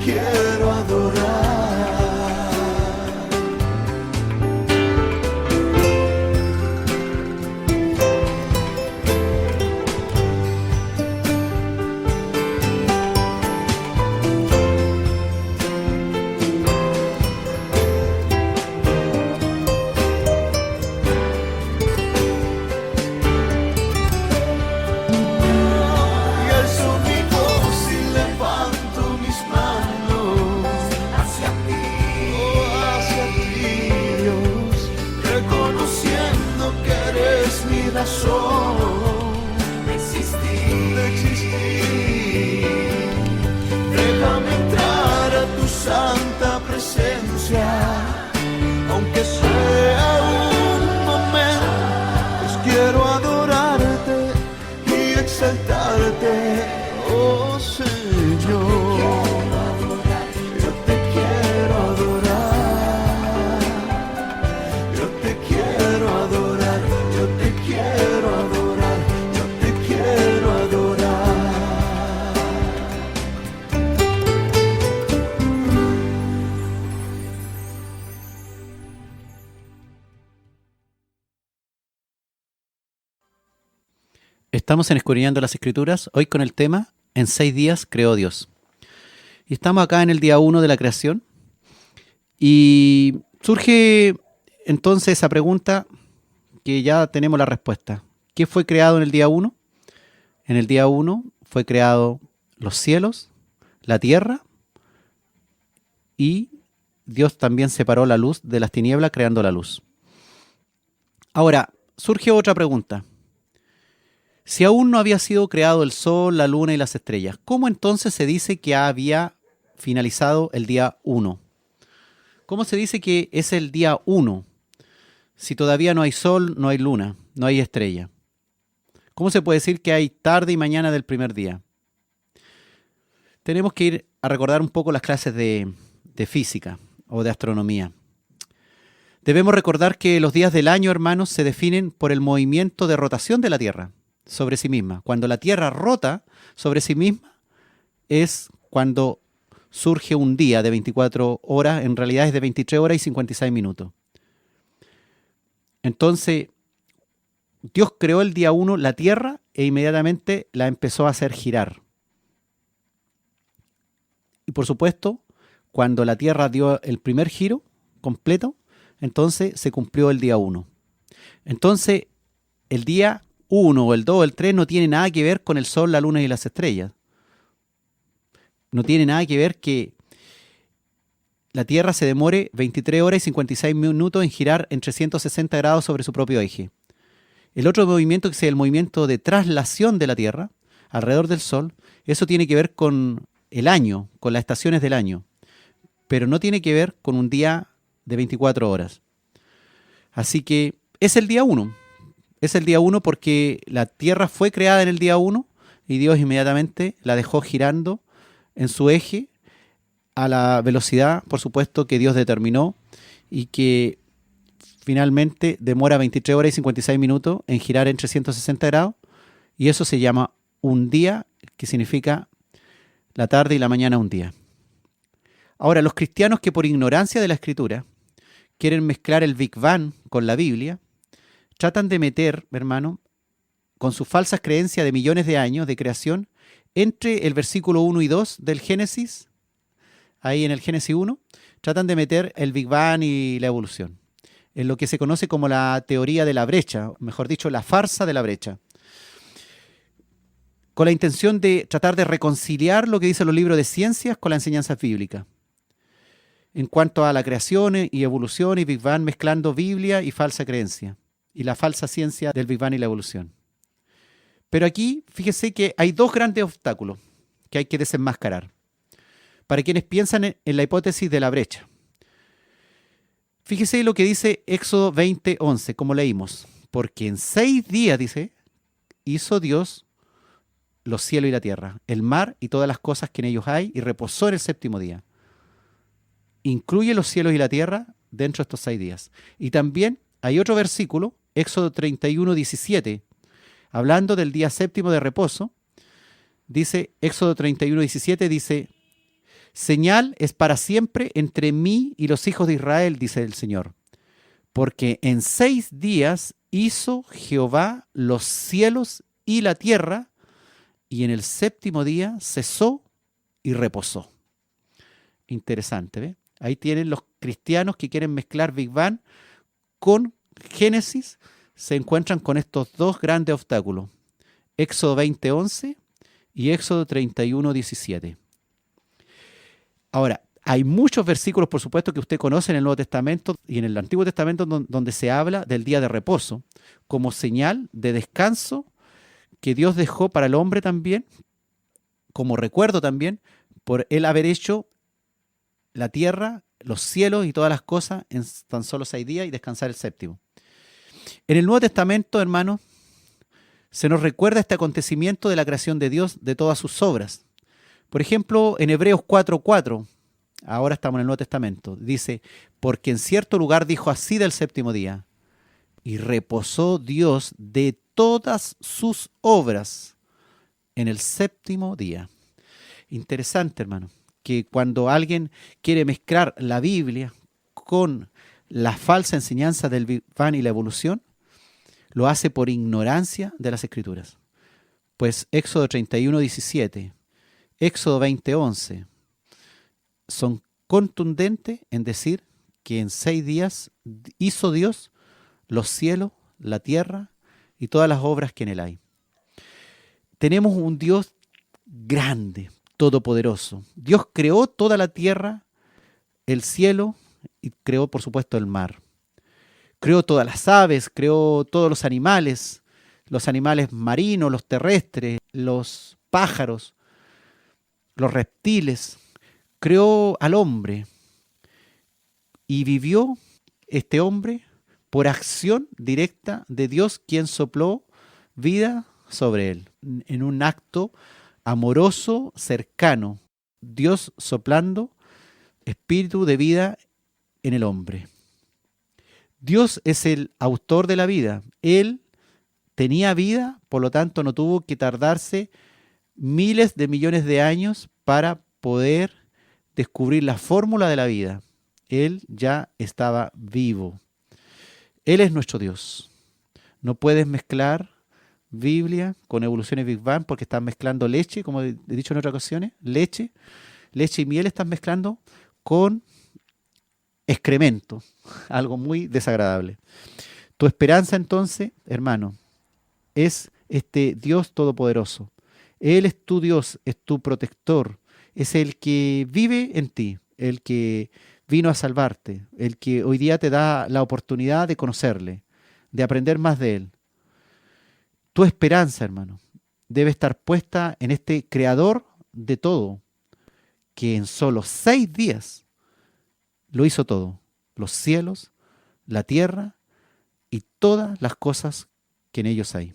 Quiero adorar. Y alzo mi voz y levanto mis manos hacia ti, Dios, reconociendo que eres mi razón de existir. Déjame entrar a tu santa presencia, aunque sea un momento, pues quiero adorarte y exaltarte, oh Señor. Yo te quiero adorar, yo te quiero adorar, yo te quiero adorar, yo te quiero adorar. Estamos en Escudriñando las Escrituras, hoy con el tema En 6 días creó Dios. Y estamos acá en el día 1 de la creación. Y surge entonces esa pregunta que ya tenemos la respuesta. ¿Qué fue creado en el día 1? En el día 1 fue creado los cielos, la tierra, y Dios también separó la luz de las tinieblas creando la luz. Ahora, surge otra pregunta. Si aún no había sido creado el sol, la luna y las estrellas, ¿cómo entonces se dice que había finalizado el día 1? ¿Cómo se dice que es el día 1 si todavía no hay sol, no hay luna, no hay estrella? ¿Cómo se puede decir que hay tarde y mañana del primer día? Tenemos que ir a recordar un poco las clases de física o de astronomía. Debemos recordar que los días del año, hermanos, se definen por el movimiento de rotación de la Tierra sobre sí misma. Cuando la Tierra rota sobre sí misma es cuando surge un día de 24 horas, en realidad es de 23 horas y 56 minutos. Entonces, Dios creó el día 1 la Tierra e inmediatamente la empezó a hacer girar. Y por supuesto, cuando la Tierra dio el primer giro completo, entonces se cumplió el día 1. Entonces, el día 1 o el 2 o el 3 no tiene nada que ver con el sol, la luna y las estrellas. No tiene nada que ver que la Tierra se demore 23 horas y 56 minutos en girar en 360 grados sobre su propio eje. El otro movimiento, que es el movimiento de traslación de la Tierra alrededor del Sol, eso tiene que ver con el año, con las estaciones del año, pero no tiene que ver con un día de 24 horas. Así que es el día 1. Es el día 1 porque la Tierra fue creada en el día 1 y Dios inmediatamente la dejó girando en su eje a la velocidad, por supuesto, que Dios determinó y que finalmente demora 23 horas y 56 minutos en girar en 360 grados, y eso se llama un día, que significa la tarde y la mañana un día. Ahora, los cristianos que por ignorancia de la Escritura quieren mezclar el Big Bang con la Biblia, tratan de meter, hermano, con sus falsas creencias de millones de años de creación, entre el versículo 1 y 2 del Génesis, ahí en el Génesis 1, tratan de meter el Big Bang y la evolución, en lo que se conoce como la teoría de la brecha, mejor dicho, la farsa de la brecha, con la intención de tratar de reconciliar lo que dicen los libros de ciencias con la enseñanza bíblica, en cuanto a la creación y evolución y Big Bang, mezclando Biblia y falsa creencia, y la falsa ciencia del Big Bang y la evolución. Pero aquí, fíjese que hay dos grandes obstáculos que hay que desenmascarar para quienes piensan en la hipótesis de la brecha. Fíjese lo que dice Éxodo 20:11, como leímos. Porque en 6 días, dice, hizo Dios los cielos y la tierra, el mar y todas las cosas que en ellos hay, y reposó en el séptimo día. Incluye los cielos y la tierra dentro de estos 6 días. Y también hay otro versículo, Éxodo 31:17, hablando del día séptimo de reposo. Dice, Éxodo 31:17, dice: señal es para siempre entre mí y los hijos de Israel, dice el Señor, porque en 6 días hizo Jehová los cielos y la tierra, y en el séptimo día cesó y reposó. Interesante, ¿ve? Ahí tienen los cristianos que quieren mezclar Big Bang con Génesis, se encuentran con estos dos grandes obstáculos, Éxodo 20:11 y Éxodo 31:17. Ahora, hay muchos versículos, por supuesto, que usted conoce en el Nuevo Testamento y en el Antiguo Testamento donde se habla del día de reposo como señal de descanso que Dios dejó para el hombre también, como recuerdo también, por él haber hecho la tierra, los cielos y todas las cosas en tan solo 6 días y descansar el séptimo. En el Nuevo Testamento, hermanos, se nos recuerda este acontecimiento de la creación de Dios, de todas sus obras. Por ejemplo, en Hebreos 4:4, ahora estamos en el Nuevo Testamento, dice: porque en cierto lugar dijo así del séptimo día, y reposó Dios de todas sus obras en el séptimo día. Interesante, hermano, que cuando alguien quiere mezclar la Biblia con la falsa enseñanza del Big Bang y la evolución, lo hace por ignorancia de las Escrituras. Pues Éxodo 31:17, Éxodo 20:11 son contundentes en decir que en 6 días hizo Dios los cielos, la tierra y todas las obras que en él hay. Tenemos un Dios grande, todopoderoso. Dios creó toda la tierra, el cielo y creó, por supuesto, el mar. Creó todas las aves, creó todos los animales marinos, los terrestres, los pájaros, los reptiles. Creó al hombre y vivió este hombre por acción directa de Dios, quien sopló vida sobre él, en un acto amoroso, cercano, Dios soplando espíritu de vida en el hombre. Dios es el autor de la vida. Él tenía vida, por lo tanto no tuvo que tardarse miles de millones de años para poder descubrir la fórmula de la vida. Él ya estaba vivo. Él es nuestro Dios. No puedes mezclar Biblia con evolución y Big Bang porque estás mezclando leche, como he dicho en otras ocasiones, leche y miel estás mezclando con excremento, algo muy desagradable. Tu esperanza entonces, hermano, es este Dios todopoderoso. Él es tu Dios, es tu protector, es el que vive en ti, el que vino a salvarte, el que hoy día te da la oportunidad de conocerle, de aprender más de él. Tu esperanza, hermano, debe estar puesta en este creador de todo, que en solo 6 días lo hizo todo, los cielos, la tierra y todas las cosas que en ellos hay.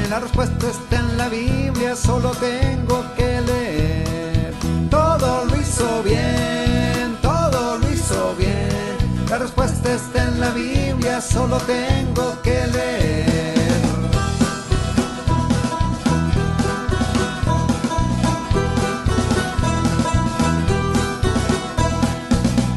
La respuesta está en la Biblia, solo tengo que leer. Todo lo hizo bien, todo lo hizo bien. La respuesta está en la Biblia, solo tengo que leer.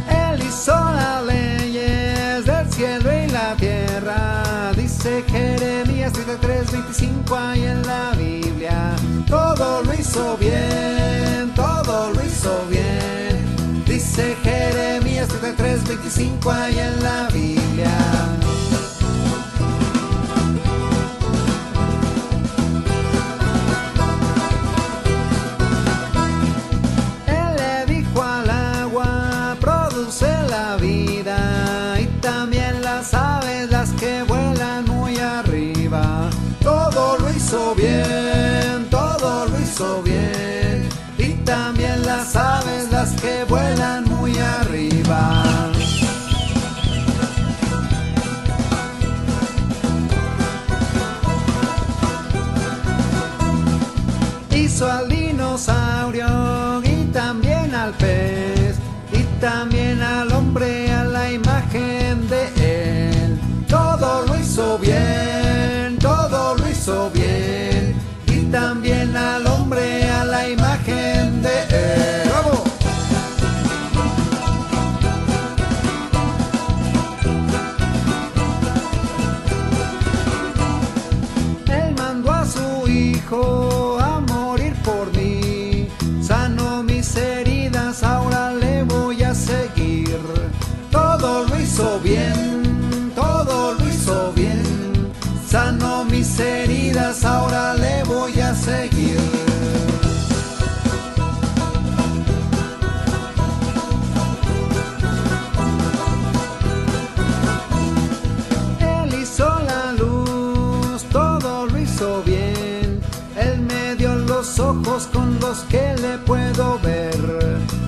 Él hizo las leyes del cielo y la tierra, dice Jeremías 33:25 ahí en la Biblia. Todo lo hizo bien, todo lo hizo bien. Dice Jeremías 33:25 ahí en la Biblia. Él le dijo al agua, produce la vida, y también las aves, las que vuelan muy arriba. Todo lo hizo bien, todo lo hizo bien, y también las aves, las que vuelan muy arriba. Hizo al dinosaurio y también al pez, y también al hombre a la imagen de él. Todo lo hizo bien, todo lo hizo bien, y también al hombre a la imagen de él. ¡Bravo! Él mandó a su hijo a morir por mí, sanó mis heridas, ahora le voy a seguir. Todo lo hizo bien, todo lo hizo bien, sanó mis heridas, ahora le voy a seguir. Él hizo la luz, todo lo hizo bien, él me dio los ojos con los que le puedo ver.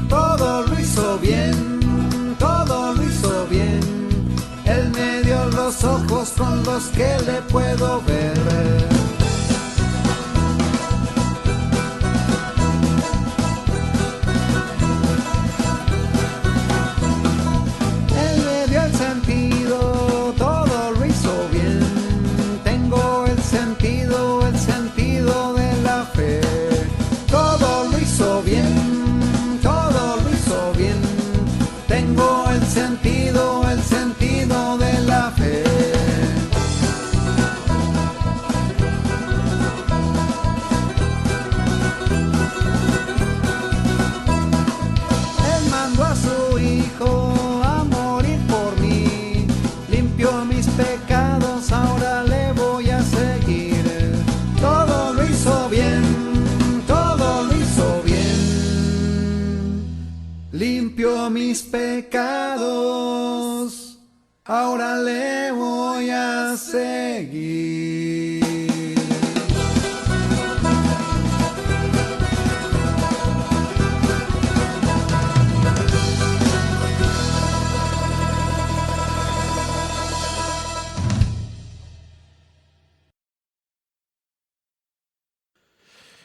Todo lo hizo bien, todo lo hizo bien, él me dio los ojos con los que le puedo ver. seguir.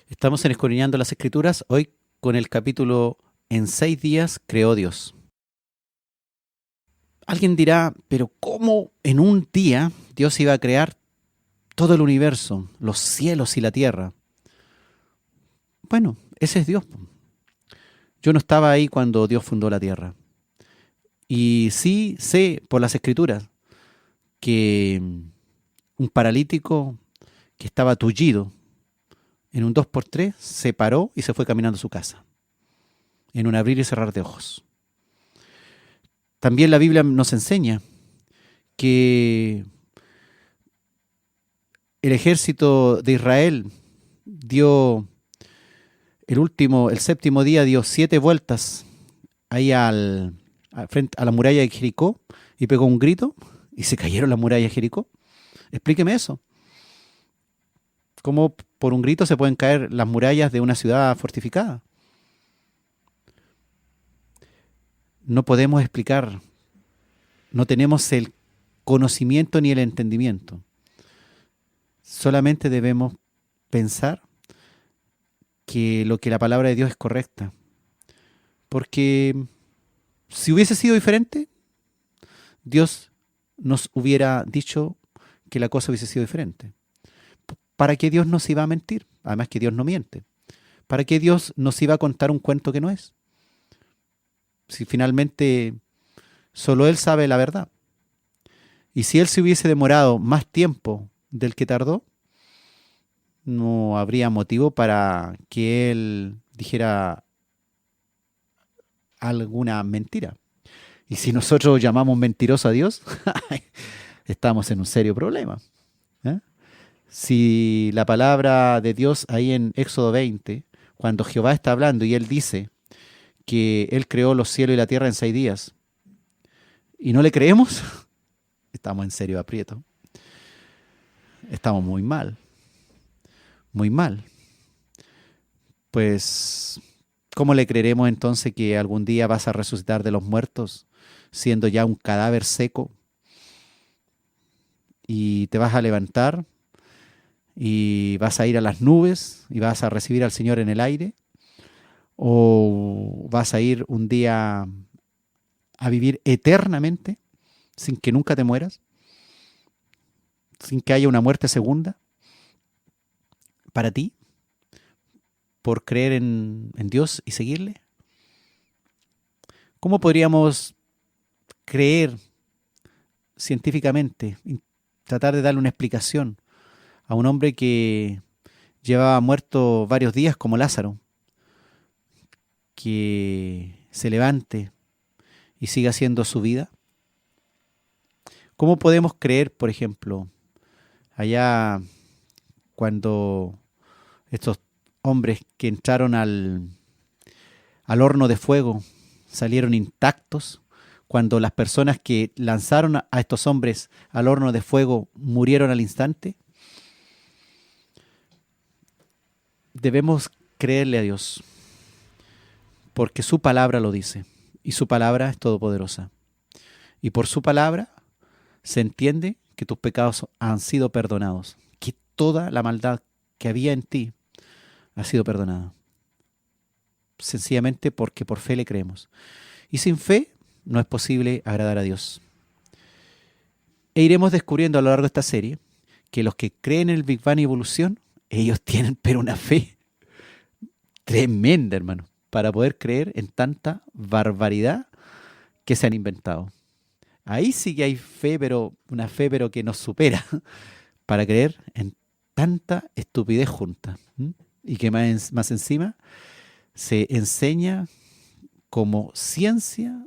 Estamos en Escudriñando las Escrituras, hoy con el capítulo En 6 días creó Dios. Alguien dirá, pero ¿cómo en un día Dios iba a crear todo el universo, los cielos y la tierra? Bueno, ese es Dios. Yo no estaba ahí cuando Dios fundó la tierra. Y sí sé por las Escrituras que un paralítico que estaba tullido en un 2x3 se paró y se fue caminando a su casa, en un abrir y cerrar de ojos. También la Biblia nos enseña que el ejército de Israel dio el séptimo día dio 7 vueltas ahí frente a la muralla de Jericó y pegó un grito y se cayeron las murallas de Jericó. Explíqueme eso. ¿Cómo por un grito se pueden caer las murallas de una ciudad fortificada? No podemos explicar, no tenemos el conocimiento ni el entendimiento. Solamente debemos pensar que lo que la palabra de Dios es correcta. Porque si hubiese sido diferente, Dios nos hubiera dicho que la cosa hubiese sido diferente. ¿Para qué Dios nos iba a mentir? Además que Dios no miente. ¿Para qué Dios nos iba a contar un cuento que no es? Si finalmente solo Él sabe la verdad. Y si Él se hubiese demorado más tiempo del que tardó, no habría motivo para que Él dijera alguna mentira. Y si nosotros llamamos mentiroso a Dios, estamos en un serio problema. Si la palabra de Dios ahí en Éxodo 20, cuando Jehová está hablando y Él dice que Él creó los cielos y la tierra en 6 días, y no le creemos, estamos en serio aprieto. Estamos muy mal. Muy mal. Pues, ¿cómo le creeremos entonces que algún día vas a resucitar de los muertos, siendo ya un cadáver seco, y te vas a levantar y vas a ir a las nubes y vas a recibir al Señor en el aire? ¿O vas a ir un día a vivir eternamente sin que nunca te mueras? ¿Sin que haya una muerte segunda para ti? ¿Por creer en Dios y seguirle? ¿Cómo podríamos creer científicamente y tratar de darle una explicación a un hombre que llevaba muerto varios días como Lázaro, que se levante y siga haciendo su vida? ¿Cómo podemos creer, por ejemplo, allá cuando estos hombres que entraron al horno de fuego salieron intactos, cuando las personas que lanzaron a estos hombres al horno de fuego murieron al instante? Debemos creerle a Dios, porque su palabra lo dice, y su palabra es todopoderosa. Y por su palabra se entiende que tus pecados han sido perdonados, que toda la maldad que había en ti ha sido perdonada. Sencillamente porque por fe le creemos. Y sin fe no es posible agradar a Dios. E iremos descubriendo a lo largo de esta serie que los que creen en el Big Bang y evolución, ellos tienen pero una fe tremenda, hermano, para poder creer en tanta barbaridad que se han inventado. Ahí sí que hay fe, pero una fe pero que nos supera, para creer en tanta estupidez junta. Y que más encima se enseña como ciencia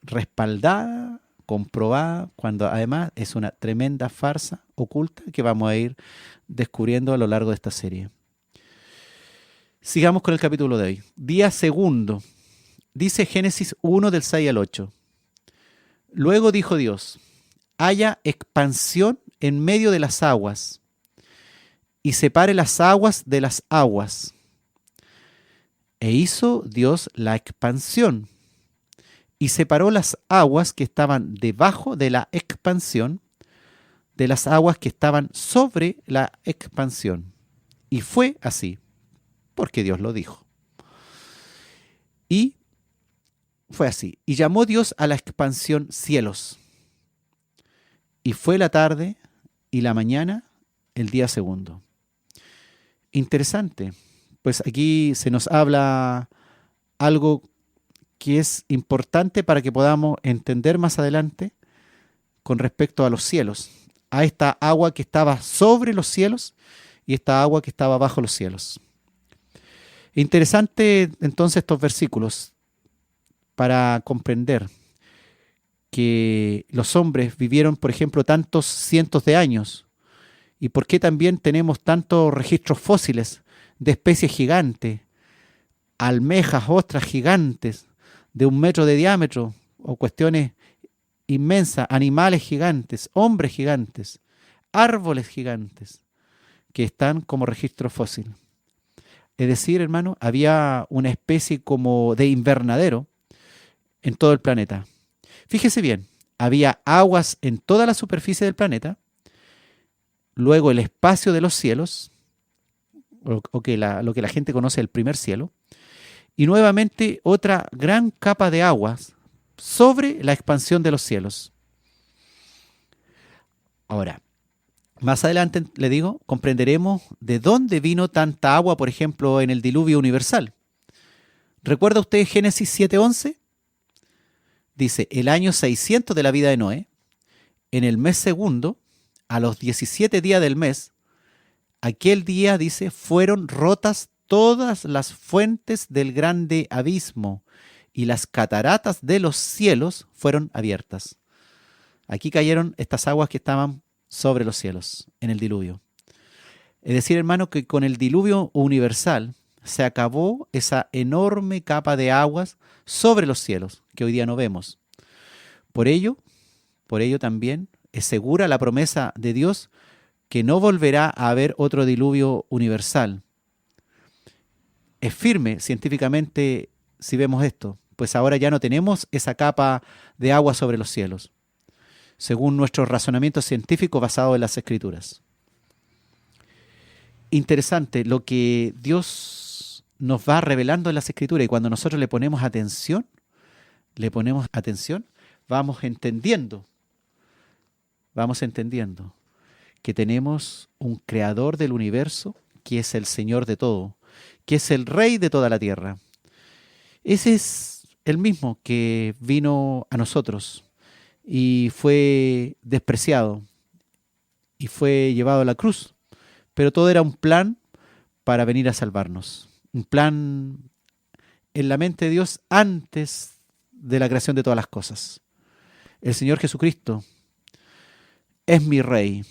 respaldada, comprobada, cuando además es una tremenda farsa oculta que vamos a ir descubriendo a lo largo de esta serie. Sigamos con el capítulo de hoy. Día segundo. Dice Génesis 1 del 6 al 8. Luego dijo Dios: haya expansión en medio de las aguas y separe las aguas de las aguas. E hizo Dios la expansión y separó las aguas que estaban debajo de la expansión de las aguas que estaban sobre la expansión. Y fue así, porque Dios lo dijo. Y fue así. Y llamó Dios a la expansión cielos. Y fue la tarde y la mañana el día segundo. Interesante, pues aquí se nos habla algo que es importante para que podamos entender más adelante con respecto a los cielos, a esta agua que estaba sobre los cielos y esta agua que estaba bajo los cielos. Interesante entonces estos versículos para comprender que los hombres vivieron, por ejemplo, tantos cientos de años y por qué también tenemos tantos registros fósiles de especies gigantes, almejas, ostras gigantes de 1 metro de diámetro o cuestiones inmensas, animales gigantes, hombres gigantes, árboles gigantes que están como registro fósil. Es decir, hermano, había una especie como de invernadero en todo el planeta. Fíjese bien, había aguas en toda la superficie del planeta, luego el espacio de los cielos, lo que la gente conoce el primer cielo, y nuevamente otra gran capa de aguas sobre la expansión de los cielos. Ahora, más adelante, le digo, comprenderemos de dónde vino tanta agua, por ejemplo, en el diluvio universal. ¿Recuerda usted Génesis 7:11? Dice, el año 600 de la vida de Noé, en el mes segundo, a los 17 días del mes, aquel día, dice, fueron rotas todas las fuentes del grande abismo y las cataratas de los cielos fueron abiertas. Aquí cayeron estas aguas que estaban sobre los cielos en el diluvio. Es decir, hermano, que con el diluvio universal se acabó esa enorme capa de aguas sobre los cielos que hoy día no vemos. Por ello también es segura la promesa de Dios que no volverá a haber otro diluvio universal. Es firme científicamente si vemos esto, pues ahora ya no tenemos esa capa de agua sobre los cielos, según nuestro razonamiento científico basado en las Escrituras. Interesante lo que Dios nos va revelando en las Escrituras, y cuando nosotros le ponemos atención, vamos entendiendo que tenemos un creador del universo que es el Señor de todo, que es el Rey de toda la tierra. Ese es el mismo que vino a nosotros y fue despreciado y fue llevado a la cruz, pero todo era un plan para venir a salvarnos, un plan en la mente de Dios antes de la creación de todas las cosas. El Señor Jesucristo es mi Rey,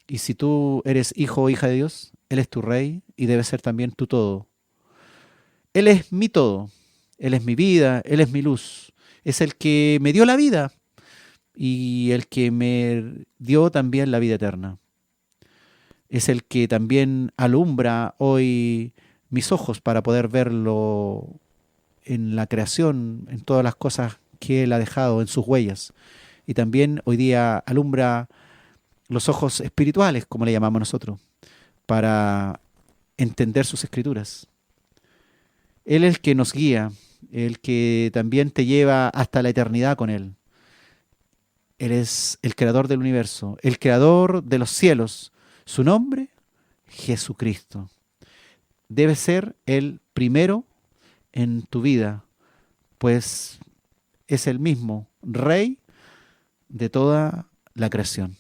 y si tú eres hijo o hija de Dios, Él es tu Rey y debe ser también tu todo. Él es mi todo, Él es mi vida, Él es mi luz, es el que me dio la vida y el que me dio también la vida eterna. Es el que también alumbra hoy mis ojos para poder verlo en la creación, en todas las cosas que Él ha dejado, en sus huellas. Y también hoy día alumbra los ojos espirituales, como le llamamos nosotros, para entender sus Escrituras. Él es el que nos guía, el que también te lleva hasta la eternidad con Él. Él es el creador del universo, el creador de los cielos. Su nombre, Jesucristo. Debe ser el primero en tu vida, pues es el mismo Rey de toda la creación.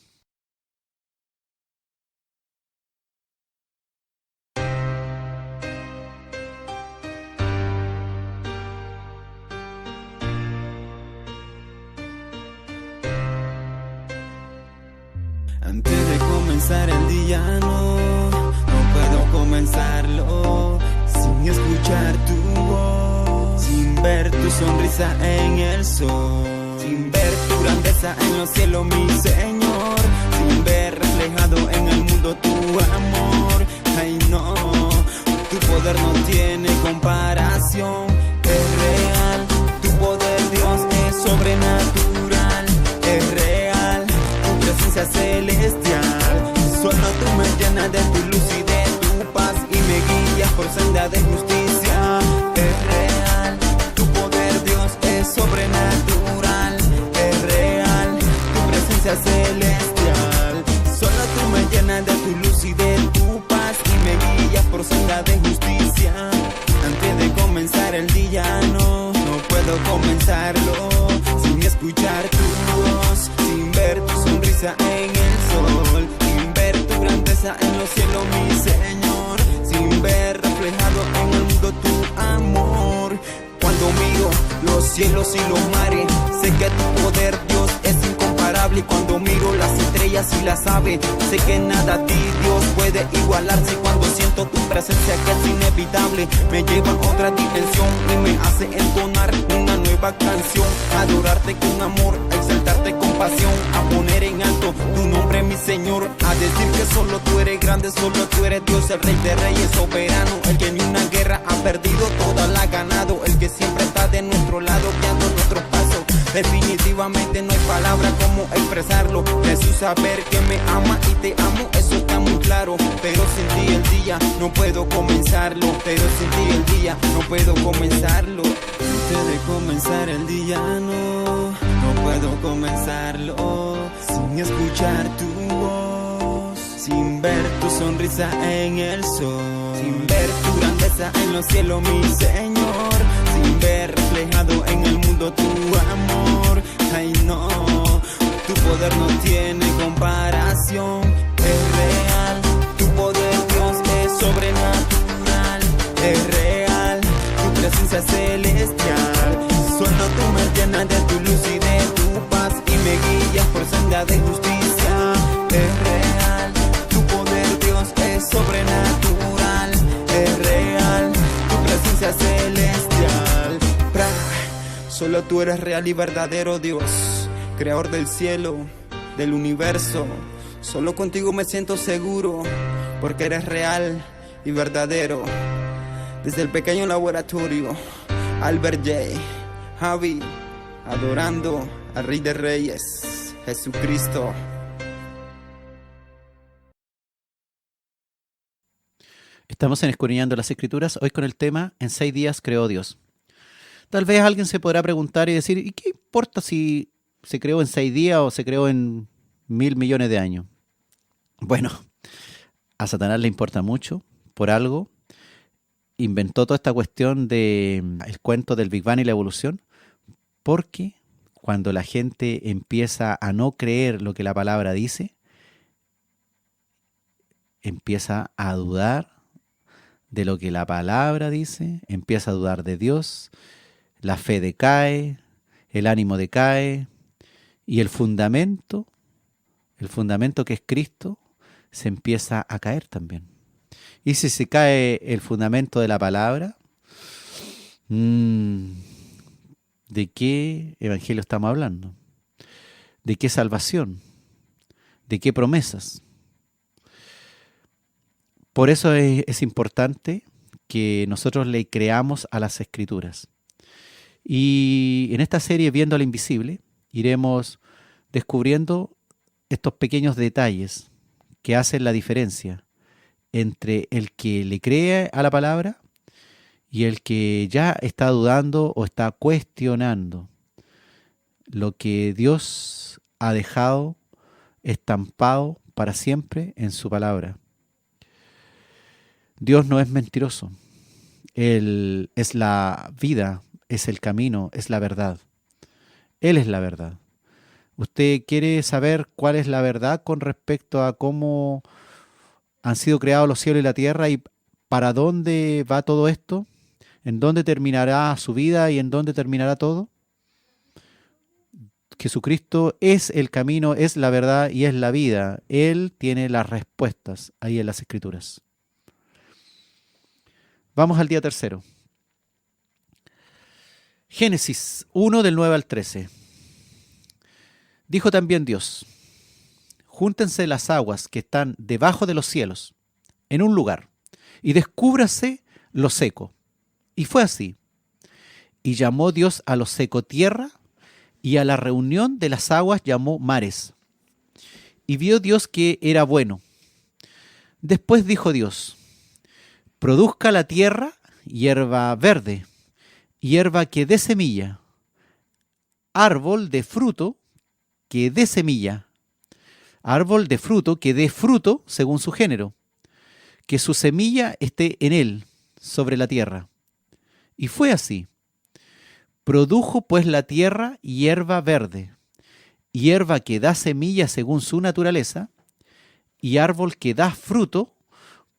Antes de comenzar el día no puedo comenzarlo sin escuchar tu voz, sin ver tu sonrisa en el sol, sin ver tu grandeza en los cielos, mi Señor, sin ver senda de justicia. Es real, tu poder, Dios, es sobrenatural. Es real, tu presencia celestial. Solo tú me llenas de tu luz y de tu paz y me guías por senda de justicia. Antes de comenzar el día no puedo comenzarlo sin escuchar tu voz, sin ver tu sonrisa en el sol, sin ver tu grandeza en los cielos, mi Señor, sin ver reflejado en el mundo tu amor. Cuando miro los cielos y los mares, sé que tu poder, Dios, es incomparable. Y cuando miro las estrellas y las aves, sé que nada a ti, Dios, puede igualarse. Cuando siento tu presencia que es inevitable, me lleva a otra dimensión y me hace entonar una nueva canción. Adorarte con amor, a exaltarte con pasión, a poner en alto tu nombre, mi Señor. A decir que solo tú eres grande, solo tú eres Dios, el Rey de Reyes, soberano. El que en una guerra ha perdido, toda la ha ganado. El que siempre está de nuestro lado, guiando nuestros pasos. Definitivamente no hay palabra como expresarlo. Jesús, saber que me ama y te amo, eso está muy claro. Pero sin ti el día no puedo comenzarlo. Pero sin ti el día no puedo comenzarlo. Antes de comenzar el día no puedo comenzarlo sin escuchar tu voz, sin ver tu sonrisa en el sol, sin ver tu grandeza en los cielos, mi Señor, sin ver reflejado en el mundo tu amor. Ay no, tu poder no tiene comparación. Es real, tu poder, Dios, es sobrenatural. Es real, tu presencia celestial. Solo tú me llenas de tu luz y de tu paz y me guías por senda de justicia. Es real, tu poder, Dios, es sobrenatural. Es real, tu presencia celestial. Solo tú eres real y verdadero, Dios, creador del cielo, del universo. Solo contigo me siento seguro, porque eres real y verdadero. Desde el pequeño laboratorio, Albert J. Javi, adorando al Rey de Reyes, Jesucristo. Estamos en Escudriñando las Escrituras, hoy con el tema En 6 días creó Dios. Tal vez alguien se podrá preguntar y decir, ¿y qué importa si se creó en 6 días o se creó en 1.000 millones de años? Bueno, a Satanás le importa mucho, por algo inventó toda esta cuestión del cuento del Big Bang y la evolución, porque cuando la gente empieza a no creer lo que la palabra dice, empieza a dudar de lo que la palabra dice, empieza a dudar de Dios, la fe decae, el ánimo decae y el fundamento que es Cristo, se empieza a caer también. Y si se cae el fundamento de la palabra, ¿de qué evangelio estamos hablando? ¿De qué salvación? ¿De qué promesas? Por eso es importante que nosotros le creamos a las Escrituras. Y en esta serie, Viendo al Invisible, iremos descubriendo estos pequeños detalles que hacen la diferencia entre el que le cree a la palabra y el que ya está dudando o está cuestionando lo que Dios ha dejado estampado para siempre en su palabra. Dios no es mentiroso. Él es la vida, es el camino, es la verdad. Él es la verdad. ¿Usted quiere saber cuál es la verdad con respecto a cómo han sido creados los cielos y la tierra y para dónde va todo esto? ¿En dónde terminará su vida y en dónde terminará todo? Jesucristo es el camino, es la verdad y es la vida. Él tiene las respuestas ahí en las Escrituras. Vamos al día tercero. Génesis 1 del 9 al 13. Dijo también Dios: júntense las aguas que están debajo de los cielos en un lugar y descúbrase lo seco. Y fue así. Y llamó Dios a lo seco tierra, y a la reunión de las aguas llamó mares. Y vio Dios que era bueno. Después dijo Dios: produzca la tierra hierba verde, hierba que dé semilla, árbol de fruto que dé semilla, árbol de fruto que dé fruto según su género, que su semilla esté en él, sobre la tierra. Y fue así. Produjo pues la tierra hierba verde, hierba que da semilla según su naturaleza, y árbol que da fruto,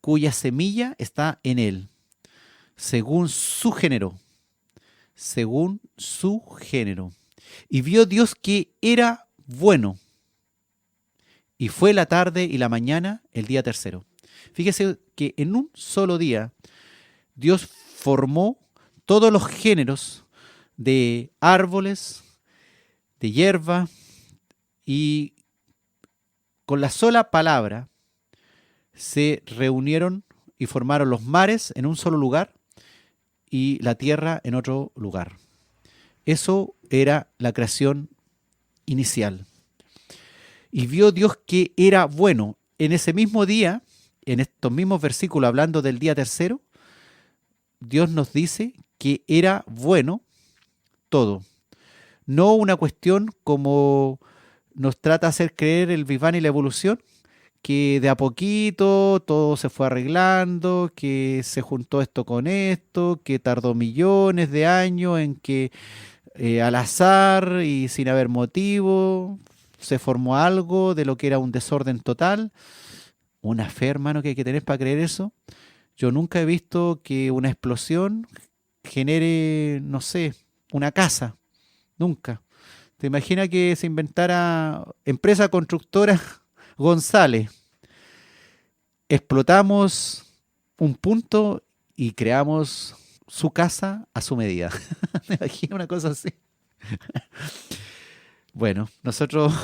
cuya semilla está en él, según su género, según su género. Y vio Dios que era bueno. Y fue la tarde y la mañana el día tercero. Fíjese que en un solo día Dios formó todos los géneros de árboles, de hierba, y con la sola palabra se reunieron y formaron los mares en un solo lugar y la tierra en otro lugar. Eso era la creación inicial. Y vio Dios que era bueno. En ese mismo día, en estos mismos versículos hablando del día tercero, Dios nos dice que era bueno todo. No una cuestión como nos trata de hacer creer el Big Bang y la evolución, que de a poquito todo se fue arreglando, que se juntó esto con esto, que tardó millones de años en que al azar y sin haber motivo se formó algo de lo que era un desorden total. Una fe, hermano, que hay que tener para creer eso. Yo nunca he visto que una explosión genere, no sé, una casa. Nunca. ¿Te imaginas que se inventara empresa constructora González? Explotamos un punto y creamos su casa a su medida. ¿Me imagino una cosa así? Bueno, nosotros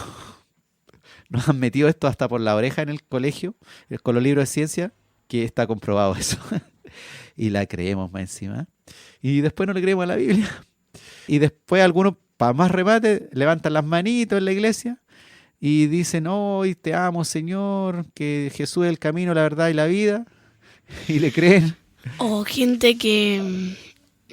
nos han metido esto hasta por la oreja en el colegio, con los libros de ciencia, que está comprobado eso. Y la creemos más encima. Y después no le creemos a la Biblia. Y después algunos, para más remate, levantan las manitos en la iglesia y dicen, hoy te amo, Señor, que Jesús es el camino, la verdad y la vida. Y le creen. O gente que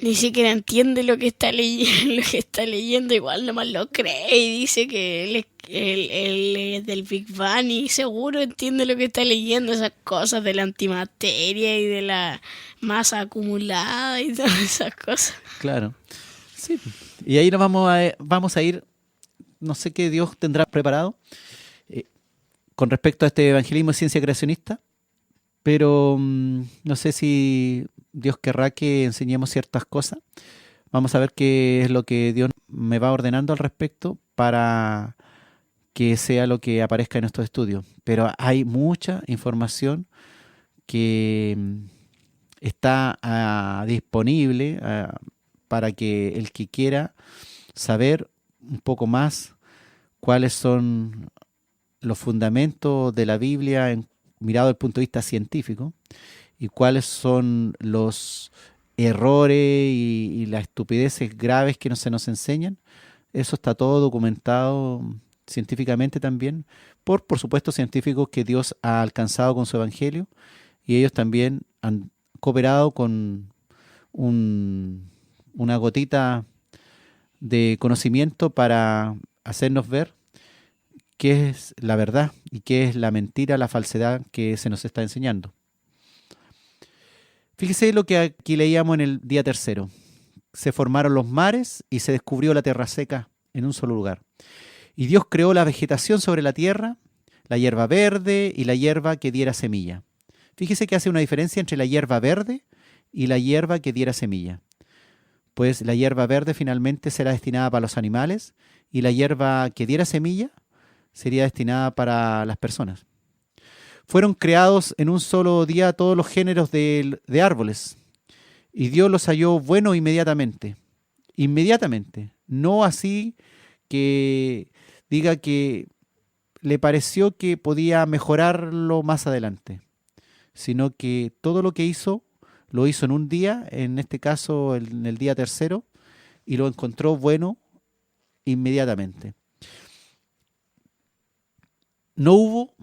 ni siquiera entiende lo que está leyendo, igual nomás lo cree y dice que él es del Big Bang y seguro entiende lo que está leyendo, esas cosas de la antimateria y de la masa acumulada y todas esas cosas. Claro. Sí. Y ahí nos vamos a ir, no sé qué Dios tendrá preparado con respecto a este evangelismo de ciencia creacionista, pero no sé si Dios querrá que enseñemos ciertas cosas. Vamos a ver qué es lo que Dios me va ordenando al respecto para que sea lo que aparezca en estos estudios. Pero hay mucha información que está disponible para que el que quiera saber un poco más cuáles son los fundamentos de la Biblia mirado desde el punto de vista científico y cuáles son los errores y las estupideces graves que no se nos enseñan. Eso está todo documentado científicamente también por supuesto, científicos que Dios ha alcanzado con su evangelio, y ellos también han cooperado con una gotita de conocimiento para hacernos ver qué es la verdad y qué es la mentira, la falsedad que se nos está enseñando. Fíjese lo que aquí leíamos en el día tercero. Se formaron los mares y se descubrió la tierra seca en un solo lugar. Y Dios creó la vegetación sobre la tierra, la hierba verde y la hierba que diera semilla. Fíjese que hace una diferencia entre la hierba verde y la hierba que diera semilla. Pues la hierba verde finalmente será destinada para los animales y la hierba que diera semilla sería destinada para las personas. Fueron creados en un solo día todos los géneros de árboles, y Dios los halló buenos inmediatamente. Inmediatamente. No así que diga que le pareció que podía mejorarlo más adelante, sino que todo lo que hizo, lo hizo en un día, en este caso en el día tercero, y lo encontró bueno inmediatamente. No hubo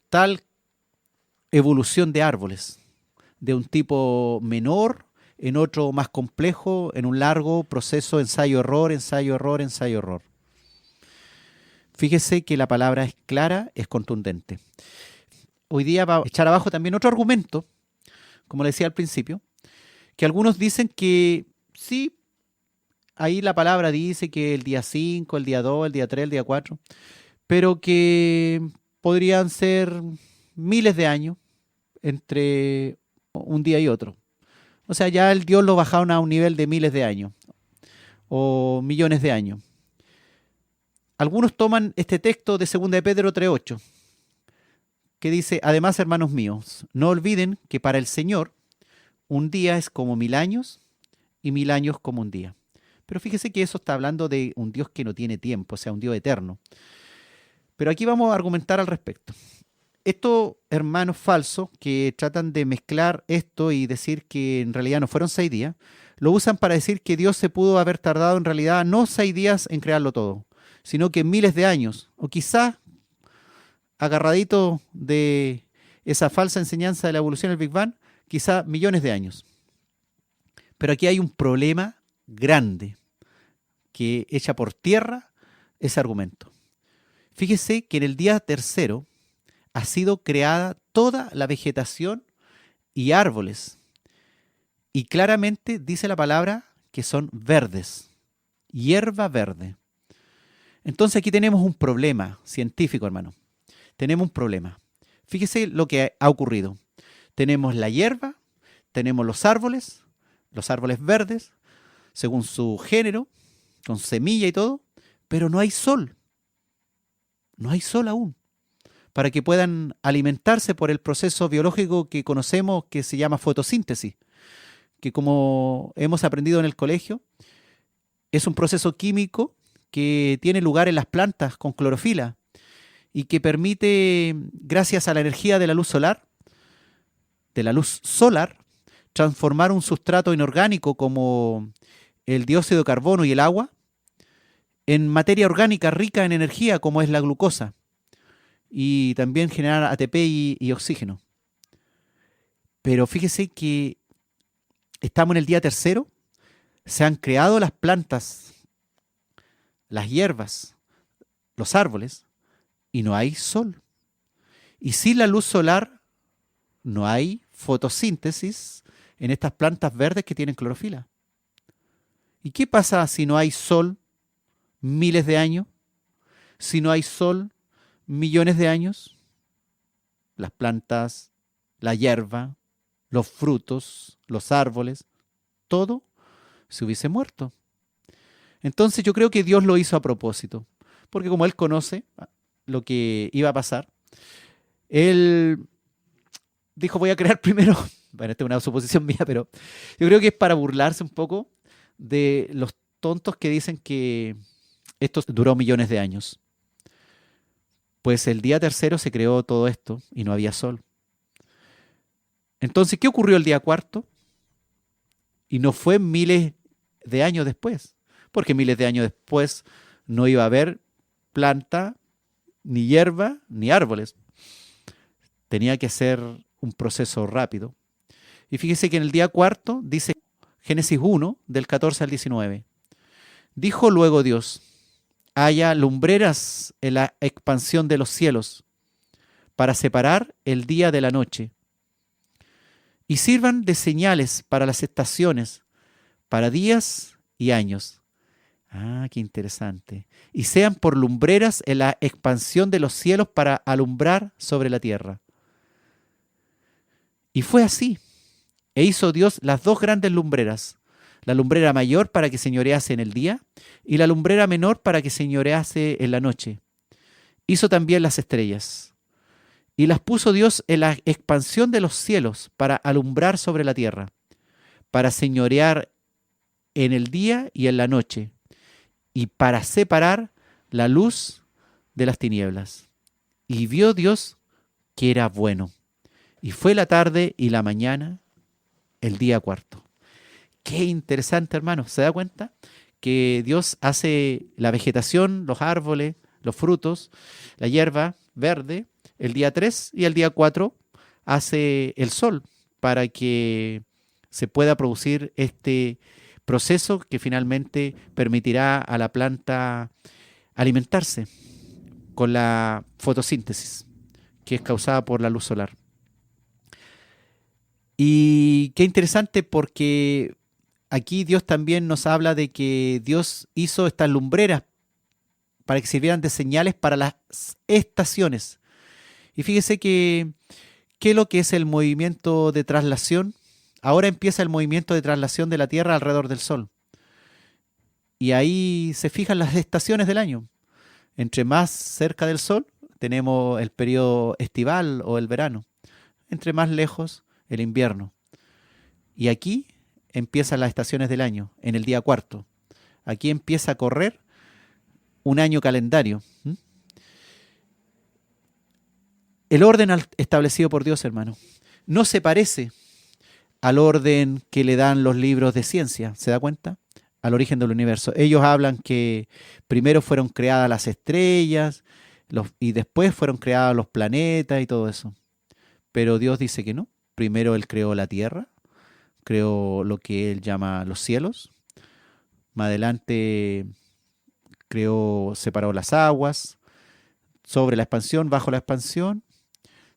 tal evolución de árboles, de un tipo menor en otro más complejo, en un largo proceso ensayo-error, ensayo-error, ensayo-error. Fíjese que la palabra es clara, es contundente. Hoy día va a echar abajo también otro argumento, como le decía al principio, que algunos dicen que sí, ahí la palabra dice que el día 5, el día 2, el día 3, el día 4, pero que podrían ser miles de años entre un día y otro. O sea, ya el Dios lo bajaron a un nivel de miles de años o millones de años. Algunos toman este texto de 2 de Pedro 3:8, que dice: además, hermanos míos, no olviden que para el Señor un día es como 1000 años y 1000 años como un día. Pero fíjese que eso está hablando de un Dios que no tiene tiempo, o sea, un Dios eterno. Pero aquí vamos a argumentar al respecto. Estos hermanos falsos que tratan de mezclar esto y decir que en realidad no fueron 6 días, lo usan para decir que Dios se pudo haber tardado en realidad no 6 días en crearlo todo, sino que miles de años, o quizás agarradito de esa falsa enseñanza de la evolución del Big Bang, quizás millones de años. Pero aquí hay un problema grande que echa por tierra ese argumento. Fíjese que en el día tercero ha sido creada toda la vegetación y árboles. Y claramente dice la palabra que son verdes, hierba verde. Entonces aquí tenemos un problema científico, hermano. Tenemos un problema. Fíjese lo que ha ocurrido. Tenemos la hierba, tenemos los árboles verdes, según su género, con semilla y todo, pero no hay sol. No hay sol aún, para que puedan alimentarse por el proceso biológico que conocemos que se llama fotosíntesis, que como hemos aprendido en el colegio, es un proceso químico que tiene lugar en las plantas con clorofila y que permite, gracias a la energía de la luz solar, transformar un sustrato inorgánico como el dióxido de carbono y el agua en materia orgánica rica en energía como es la glucosa, y también generar ATP y oxígeno. Pero fíjese que estamos en el día tercero, se han creado las plantas, las hierbas, los árboles, y no hay sol. Y sin la luz solar no hay fotosíntesis en estas plantas verdes que tienen clorofila. ¿Y qué pasa si no hay sol miles de años? Si no hay sol millones de años, las plantas, la hierba, los frutos, los árboles, todo se hubiese muerto. Entonces yo creo que Dios lo hizo a propósito, porque como Él conoce lo que iba a pasar, Él dijo: voy a crear primero, bueno, esta es una suposición mía, pero yo creo que es para burlarse un poco de los tontos que dicen que esto duró millones de años. Pues el día tercero se creó todo esto y no había sol. Entonces, ¿qué ocurrió el día cuarto? Y no fue miles de años después, porque miles de años después no iba a haber planta, ni hierba, ni árboles. Tenía que ser un proceso rápido. Y fíjese que en el día cuarto dice Génesis 1, del 14 al 19. Dijo luego Dios: haya lumbreras en la expansión de los cielos para separar el día de la noche, y sirvan de señales para las estaciones, para días y años. Ah, qué interesante. Y sean por lumbreras en la expansión de los cielos para alumbrar sobre la tierra. Y fue así. E hizo Dios las dos grandes lumbreras, la lumbrera mayor para que señorease en el día y la lumbrera menor para que señorease en la noche. Hizo también las estrellas. Y las puso Dios en la expansión de los cielos para alumbrar sobre la tierra, para señorear en el día y en la noche, y para separar la luz de las tinieblas. Y vio Dios que era bueno. Y fue la tarde y la mañana, el día cuarto. Qué interesante, hermano. ¿Se da cuenta? Que Dios hace la vegetación, los árboles, los frutos, la hierba verde, el día 3 y el día 4 hace el sol para que se pueda producir este proceso que finalmente permitirá a la planta alimentarse con la fotosíntesis, que es causada por la luz solar. Y qué interesante, porque aquí Dios también nos habla de que Dios hizo estas lumbreras para que sirvieran de señales para las estaciones. Y fíjese que, ¿qué es lo que es el movimiento de traslación? Ahora empieza el movimiento de traslación de la Tierra alrededor del Sol. Y ahí se fijan las estaciones del año. Entre más cerca del Sol tenemos el periodo estival o el verano. Entre más lejos, el invierno. Y aquí empiezan las estaciones del año, en el día cuarto. Aquí empieza a correr un año calendario. El orden establecido por Dios, hermano, no se parece al orden que le dan los libros de ciencia, ¿se da cuenta? Al origen del universo. Ellos hablan que primero fueron creadas las estrellas y después fueron creados los planetas y todo eso. Pero Dios dice que no. Primero Él creó la tierra, creó lo que Él llama los cielos. Más adelante separó las aguas, sobre la expansión, bajo la expansión,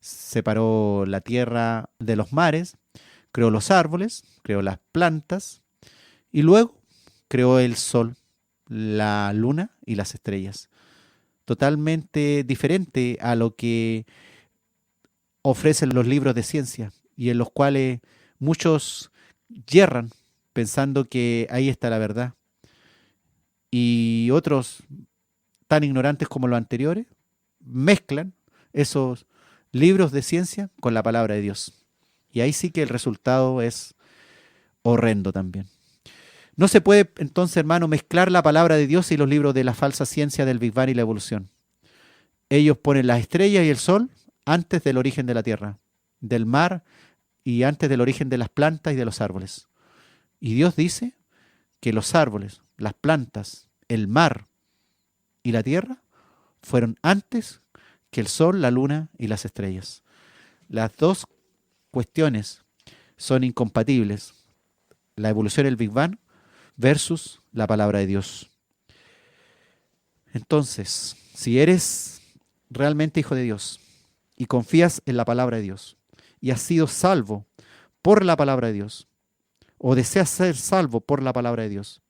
separó la tierra de los mares, creó los árboles, creó las plantas y luego creó el sol, la luna y las estrellas. Totalmente diferente a lo que ofrecen los libros de ciencia y en los cuales muchos yerran pensando que ahí está la verdad. Y otros, tan ignorantes como los anteriores, mezclan esos libros de ciencia con la palabra de Dios. Y ahí sí que el resultado es horrendo también. No se puede entonces, hermano, mezclar la palabra de Dios y los libros de la falsa ciencia del Big Bang y la evolución. Ellos ponen las estrellas y el sol antes del origen de la tierra, del mar y antes del origen de las plantas y de los árboles. Y Dios dice que los árboles, las plantas, el mar y la tierra fueron antes que el sol, la luna y las estrellas. Las dos cuestiones son incompatibles. La evolución del Big Bang versus la palabra de Dios. Entonces, si eres realmente hijo de Dios y confías en la palabra de Dios y has sido salvo por la palabra de Dios o deseas ser salvo por la palabra de Dios,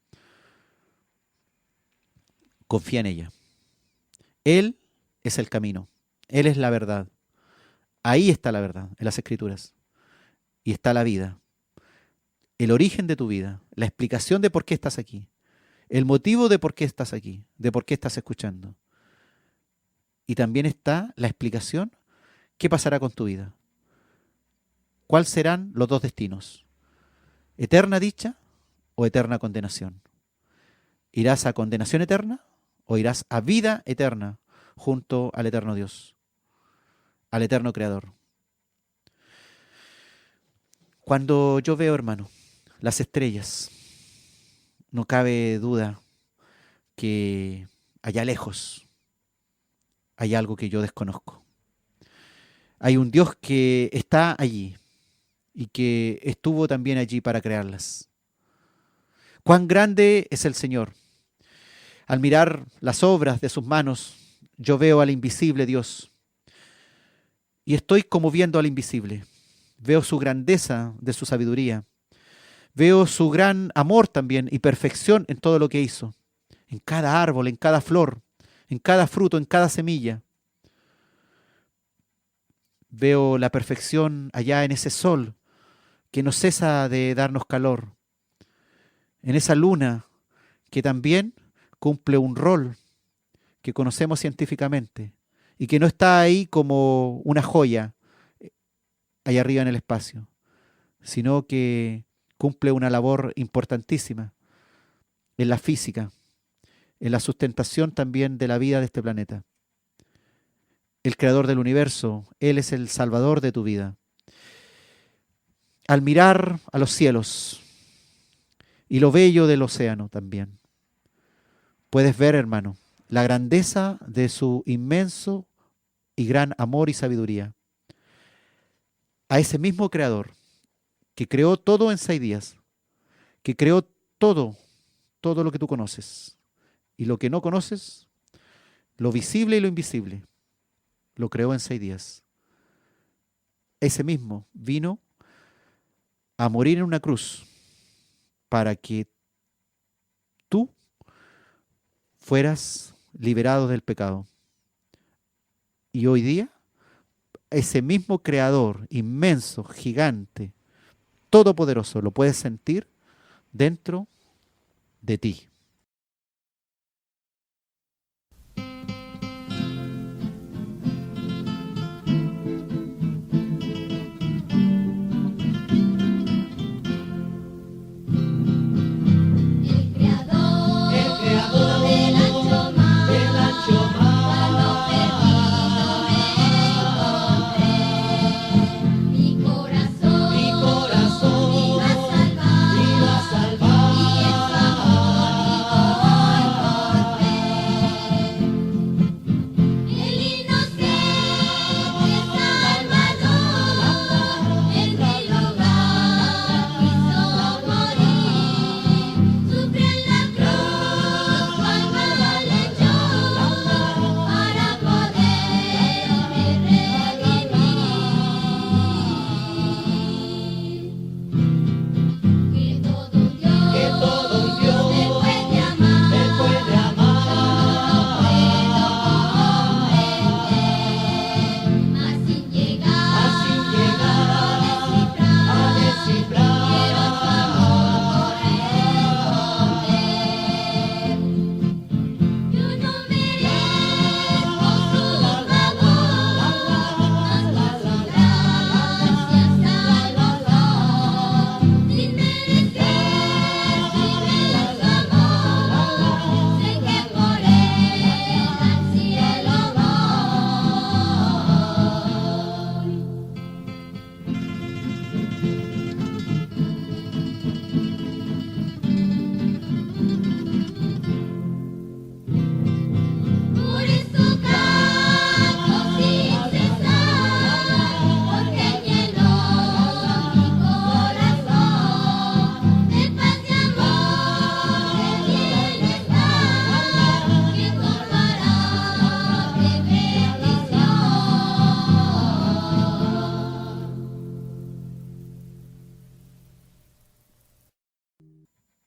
confía en ella. Él es el camino. Él es la verdad. Ahí está la verdad, en las Escrituras. Y está la vida. El origen de tu vida, la explicación de por qué estás aquí, el motivo de por qué estás aquí, de por qué estás escuchando. Y también está la explicación, qué pasará con tu vida. ¿Cuáles serán los dos destinos? ¿Eterna dicha o eterna condenación? ¿Irás a condenación eterna o irás a vida eterna junto al eterno Dios, al eterno Creador? Cuando yo veo, hermano, las estrellas, no cabe duda que allá lejos hay algo que yo desconozco. Hay un Dios que está allí y que estuvo también allí para crearlas. Cuán grande es el Señor. Al mirar las obras de sus manos, yo veo al invisible Dios y estoy como viendo al invisible. Veo su grandeza de su sabiduría. Veo su gran amor también y perfección en todo lo que hizo. En cada árbol, en cada flor, en cada fruto, en cada semilla. Veo la perfección allá en ese sol que no cesa de darnos calor. En esa luna que también cumple un rol que conocemos científicamente y que no está ahí como una joya allá arriba en el espacio, sino que cumple una labor importantísima en la física, en la sustentación también de la vida de este planeta. El creador del universo, Él es el salvador de tu vida. Al mirar a los cielos y lo bello del océano también, puedes ver, hermano, la grandeza de su inmenso y gran amor y sabiduría. a ese mismo creador que creó todo en 6 días, que creó todo lo que tú conoces y lo que no conoces, lo visible y lo invisible, lo creó en 6 días. Ese mismo vino a morir en una cruz para que tú fueras liberado del pecado. Y hoy día, ese mismo creador inmenso, gigante, todopoderoso, lo puedes sentir dentro de ti.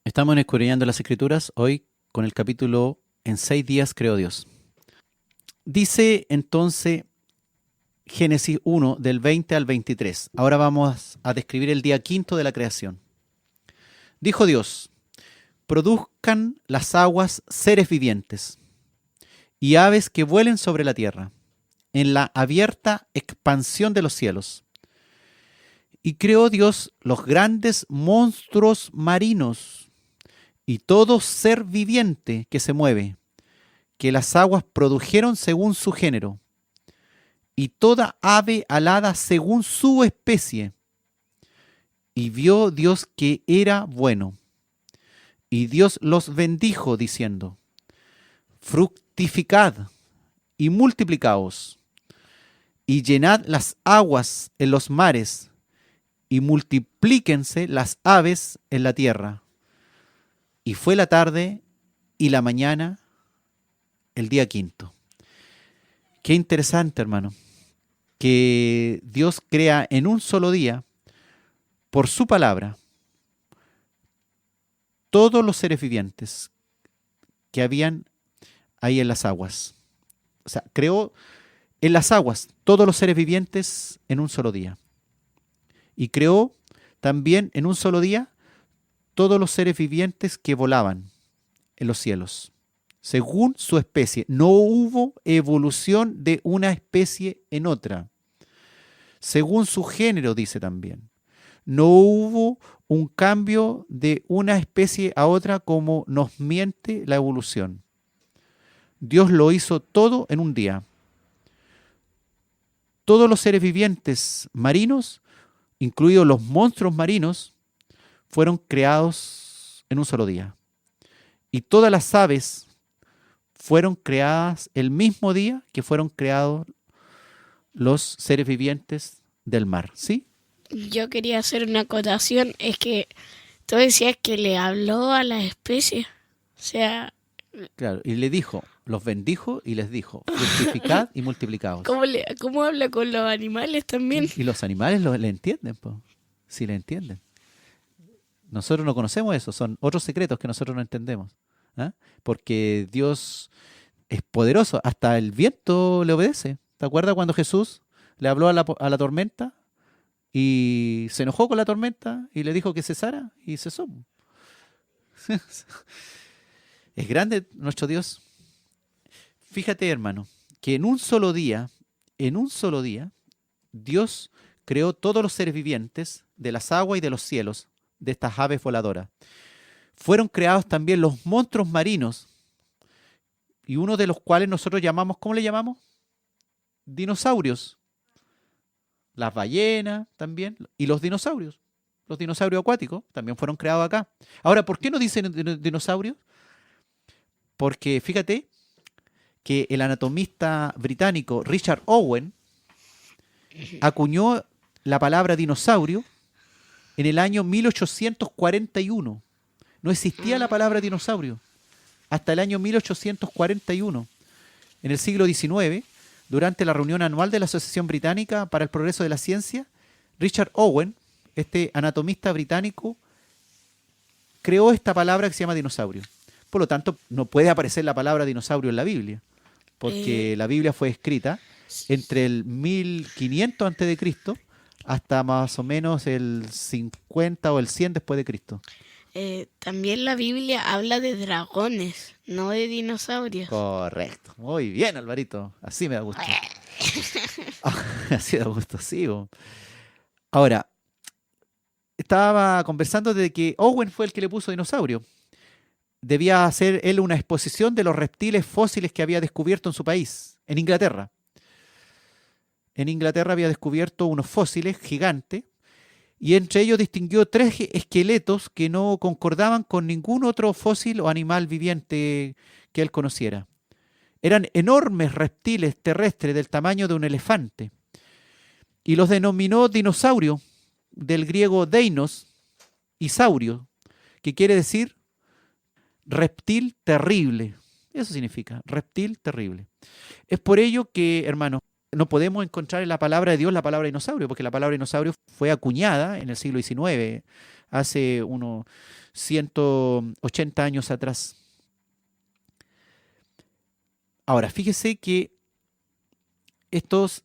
Estamos escudriñando las Escrituras hoy con el capítulo En 6 días creó Dios. Dice entonces Génesis 1 del 20 al 23. Ahora vamos a describir el día quinto de la creación. Dijo Dios: produzcan las aguas seres vivientes y aves que vuelen sobre la tierra, en la abierta expansión de los cielos. Y creó Dios los grandes monstruos marinos y todo ser viviente que se mueve, que las aguas produjeron según su género, y toda ave alada según su especie. Y vio Dios que era bueno. Y Dios los bendijo, diciendo: fructificad y multiplicaos, y llenad las aguas en los mares, y multiplíquense las aves en la tierra. Y fue la tarde y la mañana, el día quinto. Qué interesante, hermano, que Dios crea en un solo día, por su palabra, todos los seres vivientes que habían ahí en las aguas. O sea, creó en las aguas todos los seres vivientes en un solo día. Y creó también en un solo día todos los seres vivientes que volaban en los cielos, según su especie. No hubo evolución de una especie en otra. Según su género, dice también. No hubo un cambio de una especie a otra como nos miente la evolución. Dios lo hizo todo en un día. Todos los seres vivientes marinos, incluidos los monstruos marinos, fueron creados en un solo día. Y todas las aves fueron creadas el mismo día que fueron creados los seres vivientes del mar. ¿Sí? yo quería hacer una acotación. Es que tú decías que le habló a las especies. O sea, Claro, y le dijo, los bendijo y les dijo, fructificad y multiplicaos. ¿cómo habla con los animales también? Y los animales le entienden, po. Sí le entienden. Nosotros no conocemos eso, son otros secretos que nosotros no entendemos. ¿Ah? Porque Dios es poderoso, hasta el viento le obedece. ¿Te acuerdas cuando Jesús le habló a la tormenta y se enojó con la tormenta y le dijo que cesara y cesó? Es grande nuestro Dios. Fíjate, hermano, que en un solo día, Dios creó todos los seres vivientes de las aguas y de los cielos, de estas aves voladoras. Fueron creados también los monstruos marinos, y uno de los cuales nosotros llamamos, ¿cómo le llamamos? Dinosaurios. Las ballenas también, y los dinosaurios acuáticos, también fueron creados acá. Ahora, ¿por qué no dicen dinosaurios? Porque fíjate que el anatomista británico Richard Owen acuñó la palabra dinosaurio en el año 1841. No existía la palabra dinosaurio hasta el año 1841. En el siglo XIX, durante la reunión anual de la Asociación Británica para el Progreso de la Ciencia, Richard Owen, este anatomista británico, creó esta palabra que se llama dinosaurio. Por lo tanto, no puede aparecer la palabra dinosaurio en la Biblia, porque la Biblia fue escrita entre el 1500 a.C. hasta más o menos el 50 o el 100 después de Cristo. También la Biblia habla de dragones, no de dinosaurios. Correcto. Muy bien, Alvarito. Así me da gusto. Así da gusto, sí. Ahora, estaba conversando de que Owen fue el que le puso dinosaurio. Debía hacer él una exposición de los reptiles fósiles que había descubierto en su país, en Inglaterra. En Inglaterra había descubierto unos fósiles gigantes y entre ellos distinguió 3 esqueletos que no concordaban con ningún otro fósil o animal viviente que él conociera. Eran enormes reptiles terrestres del tamaño de un elefante y los denominó dinosaurio, del griego deinos y saurio, que quiere decir reptil terrible. Eso significa, reptil terrible. Es por ello que, hermanos, no podemos encontrar en la palabra de Dios la palabra dinosaurio, porque la palabra dinosaurio fue acuñada en el siglo XIX, hace unos 180 años atrás. Ahora, fíjese que estos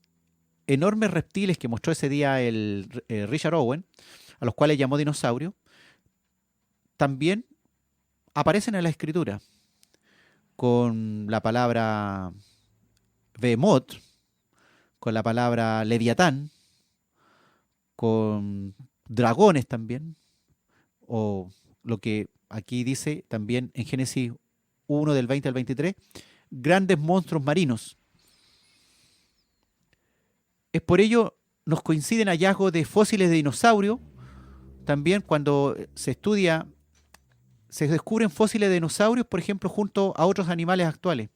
enormes reptiles que mostró ese día el Richard Owen, a los cuales llamó dinosaurio, también aparecen en la Escritura con la palabra Behemoth, con la palabra Leviatán, con dragones también, o lo que aquí dice también en Génesis 1 del 20 al 23, grandes monstruos marinos. Es por ello nos coinciden hallazgos de fósiles de dinosaurio, también cuando se estudia, se descubren fósiles de dinosaurios, por ejemplo, junto a otros animales actuales.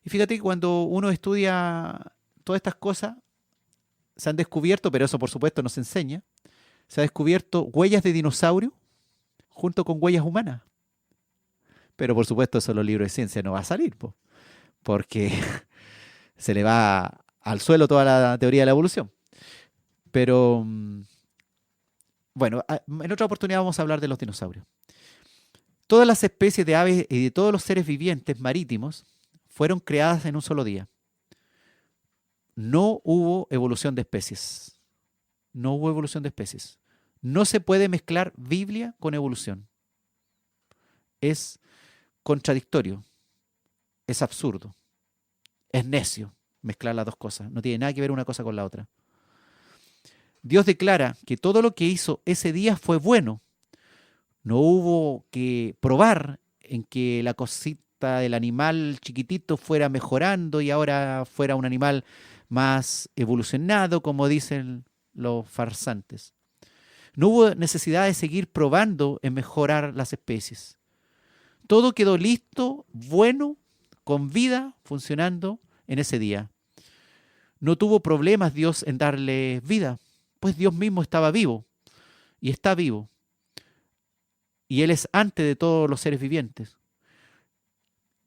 Y fíjate que cuando uno estudia todas estas cosas, se han descubierto, pero eso por supuesto no se enseña, se ha descubierto huellas de dinosaurio junto con huellas humanas. Pero por supuesto eso en los libros de ciencia no va a salir, porque se le va al suelo toda la teoría de la evolución. Pero bueno, en otra oportunidad vamos a hablar de los dinosaurios. Todas las especies de aves y de todos los seres vivientes marítimos fueron creadas en un solo día. No hubo evolución de especies. No hubo evolución de especies. No se puede mezclar Biblia con evolución. Es contradictorio. Es absurdo. Es necio mezclar las dos cosas. No tiene nada que ver una cosa con la otra. Dios declara que todo lo que hizo ese día fue bueno. No hubo que probar en que la cosita del animal chiquitito fuera mejorando y ahora fuera un animal más evolucionado, como dicen los farsantes. No hubo necesidad de seguir probando en mejorar las especies. Todo quedó listo, bueno, con vida, funcionando en ese día. No tuvo problemas Dios en darle vida pues Dios mismo estaba vivo y está vivo. Y Él es antes de todos los seres vivientes.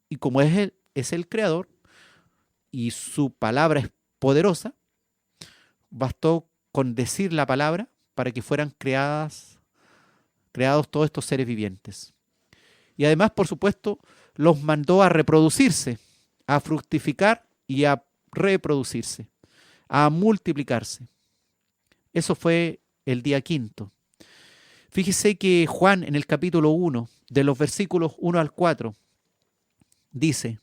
Y como Él es el creador y su palabra es poderosa, bastó con decir la palabra para que fueran creados todos estos seres vivientes. Y además, por supuesto, los mandó a reproducirse, a fructificar y a reproducirse, a multiplicarse. Eso fue el día quinto. Fíjese que Juan en el capítulo 1, de los versículos 1 al 4, dice,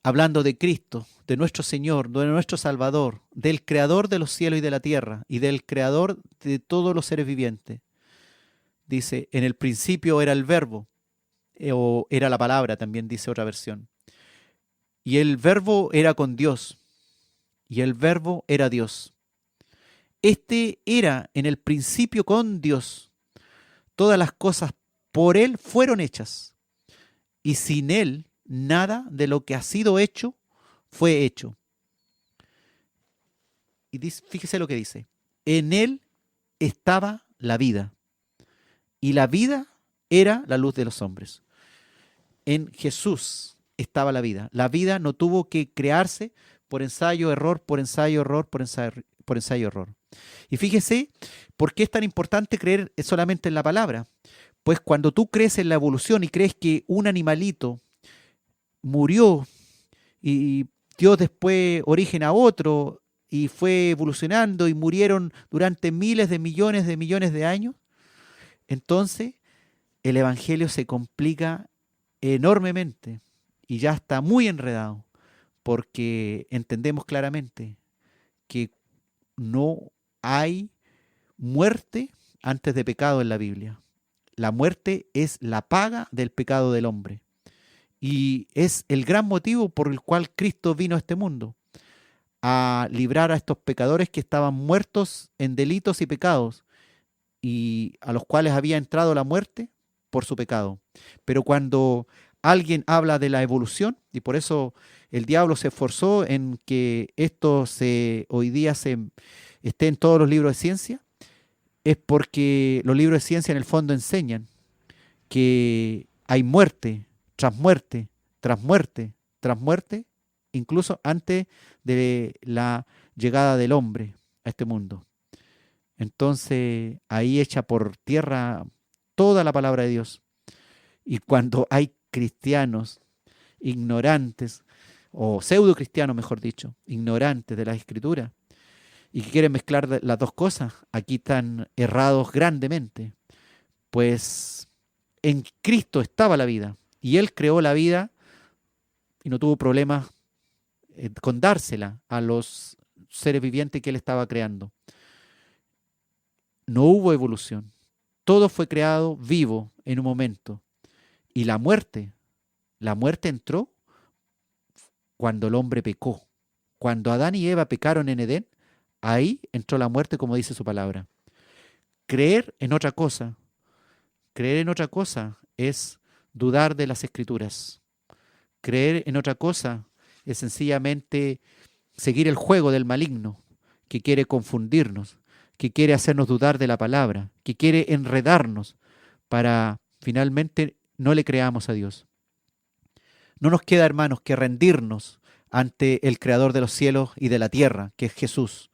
hablando de Cristo, de nuestro Señor, de nuestro Salvador, del Creador de los cielos y de la tierra y del Creador de todos los seres vivientes. Dice, en el principio era el verbo, o era la palabra, también dice otra versión. Y el verbo era con Dios, y el verbo era Dios. Este era en el principio con Dios. Todas las cosas por Él fueron hechas, y sin Él nada de lo que ha sido hecho fue hecho. Y fíjese lo que dice. En Él estaba la vida, y la vida era la luz de los hombres. En Jesús estaba la vida. La vida no tuvo que crearse por ensayo, error, por ensayo, error, por ensayo, error. Y fíjese por qué es tan importante creer solamente en la palabra. Pues cuando tú crees en la evolución y crees que un animalito murió y dio después origen a otro y fue evolucionando y murieron durante miles de millones de años, entonces el evangelio se complica enormemente y ya está muy enredado, porque entendemos claramente que no hay muerte antes de pecado en la Biblia. La muerte es la paga del pecado del hombre. Y es el gran motivo por el cual Cristo vino a este mundo, a librar a estos pecadores que estaban muertos en delitos y pecados, y a los cuales había entrado la muerte por su pecado. Pero cuando alguien habla de la evolución, y por eso el diablo se esforzó en que esto hoy día esté en todos los libros de ciencia, es porque los libros de ciencia en el fondo enseñan que hay muerte, tras muerte, tras muerte, tras muerte, incluso antes de la llegada del hombre a este mundo. Entonces, ahí echa por tierra toda la palabra de Dios. Y cuando hay cristianos ignorantes, o pseudo cristianos, mejor dicho, ignorantes de la Escritura, y que quieren mezclar las dos cosas, aquí están errados grandemente. Pues en Cristo estaba la vida, y Él creó la vida y no tuvo problemas con dársela a los seres vivientes que Él estaba creando. No hubo evolución. Todo fue creado vivo en un momento. Y la muerte entró cuando el hombre pecó. Cuando Adán y Eva pecaron en Edén, ahí entró la muerte, como dice su palabra. Creer en otra cosa es dudar de las Escrituras. Creer en otra cosa es sencillamente seguir el juego del maligno, que quiere confundirnos, que quiere hacernos dudar de la palabra, que quiere enredarnos para finalmente no le creamos a Dios. No nos queda, hermanos, que rendirnos ante el Creador de los cielos y de la tierra, que es Jesús.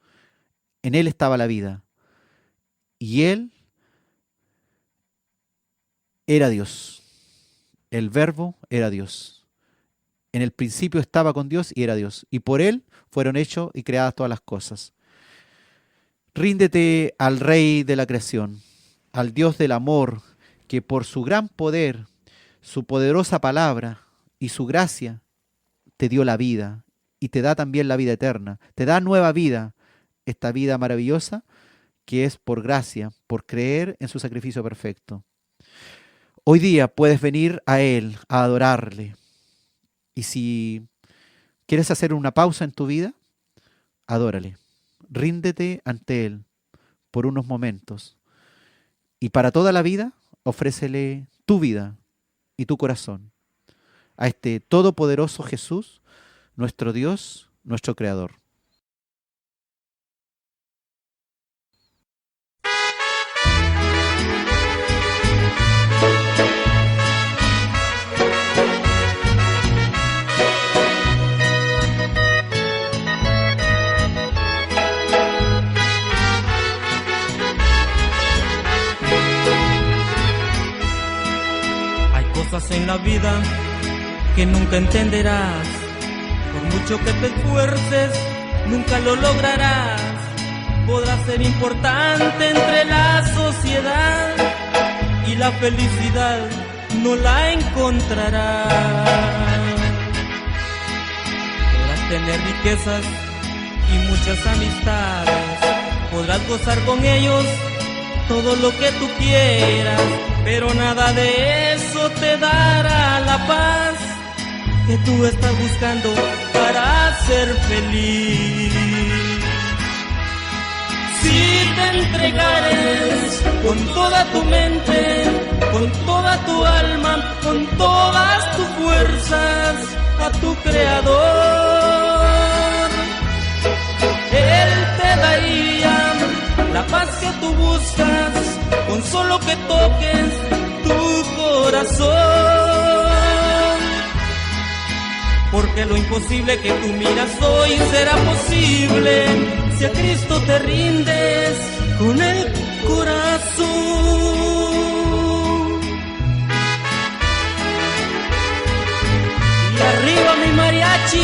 En Él estaba la vida. Y Él era Dios. El Verbo era Dios. En el principio estaba con Dios y era Dios. Y por Él fueron hechos y creadas todas las cosas. Ríndete al Rey de la creación, al Dios del amor, que por su gran poder, su poderosa palabra y su gracia te dio la vida y te da también la vida eterna. Te da nueva vida, esta vida maravillosa que es por gracia, por creer en su sacrificio perfecto. Hoy día puedes venir a Él, a adorarle. Y si quieres hacer una pausa en tu vida, adórale. Ríndete ante Él por unos momentos. Y para toda la vida, ofrécele tu vida y tu corazón a este todopoderoso Jesús, nuestro Dios, nuestro Creador. en la vida que nunca entenderás. Por mucho que te esfuerces, nunca lo lograrás. Podrás ser importante entre la sociedad y la felicidad no la encontrarás. Podrás tener riquezas y muchas amistades, podrás gozar con ellos todo lo que tú quieras, pero nada de eso te dará la paz que tú estás buscando para ser feliz. Si te entregares con toda tu mente, con toda tu alma, con todas tus fuerzas a tu Creador, Él te daría la paz que tú buscas con solo que toques tu corazón. Porque lo imposible que tú miras hoy será posible si a Cristo te rindes con el corazón. Y arriba mi mariachi.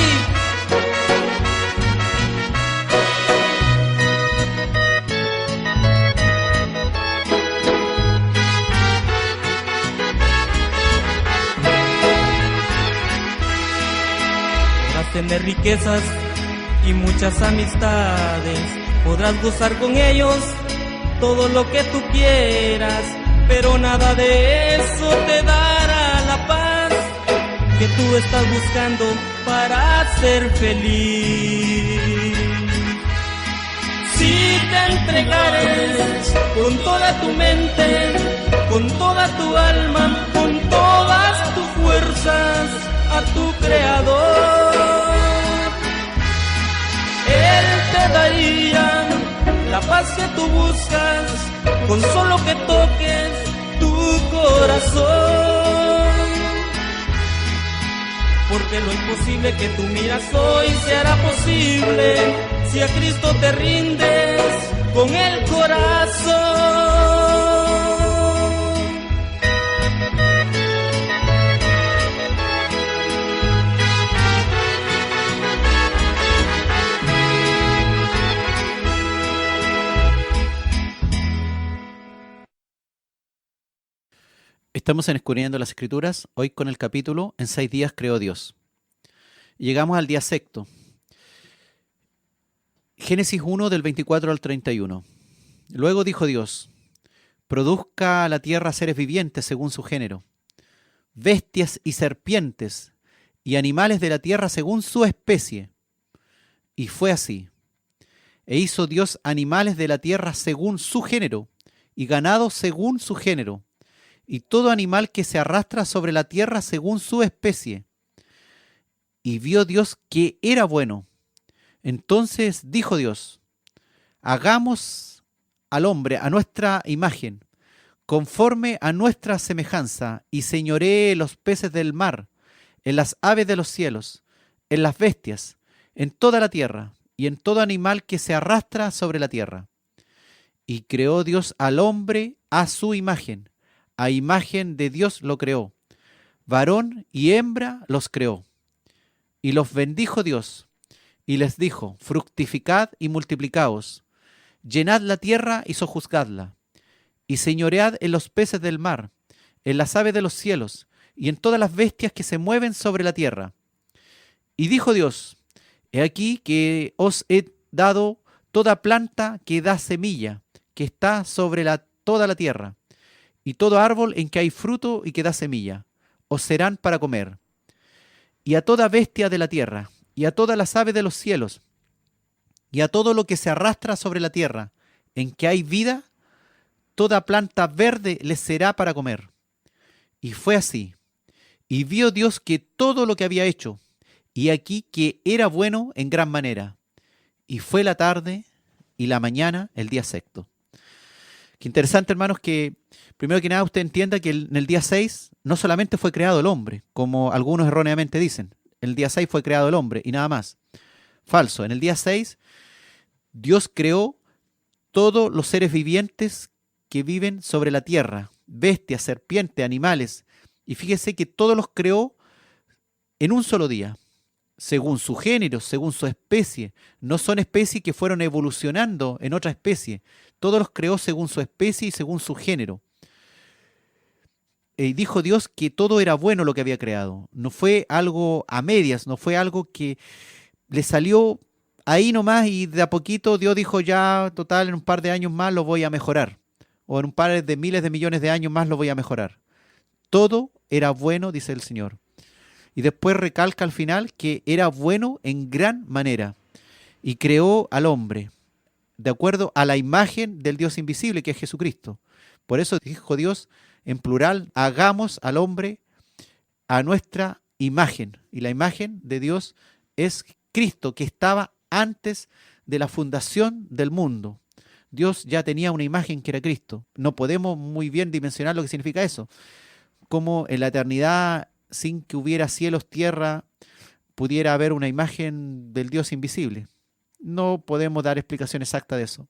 Tener riquezas y muchas amistades, podrás gozar con ellos todo lo que tú quieras, pero nada de eso te dará la paz que tú estás buscando para ser feliz. Si te entregares con toda tu mente, con toda tu alma, con todas tus fuerzas a tu Creador, Él te daría la paz que tú buscas con solo que toques tu corazón. Porque lo imposible que tú miras hoy se hará posible si a Cristo te rindes con el corazón. Estamos en Escudriñando las Escrituras, hoy con el capítulo En 6 días creó Dios. Llegamos al día sexto. Génesis 1 del 24 al 31. Luego dijo Dios: produzca la tierra seres vivientes según su género, bestias y serpientes, y animales de la tierra según su especie. Y fue así. E hizo Dios animales de la tierra según su género, y ganado según su género, y todo animal que se arrastra sobre la tierra según su especie. Y vio Dios que era bueno. Entonces dijo Dios: hagamos al hombre a nuestra imagen, conforme a nuestra semejanza, y señoree los peces del mar, en las aves de los cielos, en las bestias, en toda la tierra, y en todo animal que se arrastra sobre la tierra. Y creó Dios al hombre a su imagen. A imagen de Dios lo creó, varón y hembra los creó. Y los bendijo Dios, y les dijo: fructificad y multiplicaos, llenad la tierra y sojuzgadla, y señoread en los peces del mar, en las aves de los cielos, y en todas las bestias que se mueven sobre la tierra. Y dijo Dios: he aquí que os he dado toda planta que da semilla, que está sobre toda la tierra, y todo árbol en que hay fruto y que da semilla, os serán para comer. Y a toda bestia de la tierra, y a todas las aves de los cielos, y a todo lo que se arrastra sobre la tierra, en que hay vida, toda planta verde les será para comer. Y fue así. Y vio Dios que todo lo que había hecho, y aquí que era bueno en gran manera. Y fue la tarde y la mañana el día sexto. Qué interesante, hermanos, que primero que nada usted entienda que en el día 6 no solamente fue creado el hombre, como algunos erróneamente dicen. El día 6 fue creado el hombre y nada más. Falso. En el día 6 Dios creó todos los seres vivientes que viven sobre la tierra, bestias, serpientes, animales, Y fíjese que todos los creó en un solo día, según su género, según su especie. No son especies que fueron evolucionando en otra especie. Todos los creó según su especie y según su género. Y dijo Dios que todo era bueno lo que había creado. No fue algo a medias, no fue algo que le salió ahí nomás y de a poquito Dios dijo ya, total, en un par de años más lo voy a mejorar. O en un par de miles de millones de años más lo voy a mejorar. Todo era bueno, dice el Señor. Y después recalca al final que era bueno en gran manera. Y creó al hombre de acuerdo a la imagen del Dios invisible, que es Jesucristo. Por eso dijo Dios en plural, hagamos al hombre a nuestra imagen. Y la imagen de Dios es Cristo, que estaba antes de la fundación del mundo. Dios ya tenía una imagen que era Cristo. No podemos muy bien dimensionar lo que significa eso. Como en la eternidad, sin que hubiera cielos, tierra, pudiera haber una imagen del Dios invisible. No podemos dar explicación exacta de eso,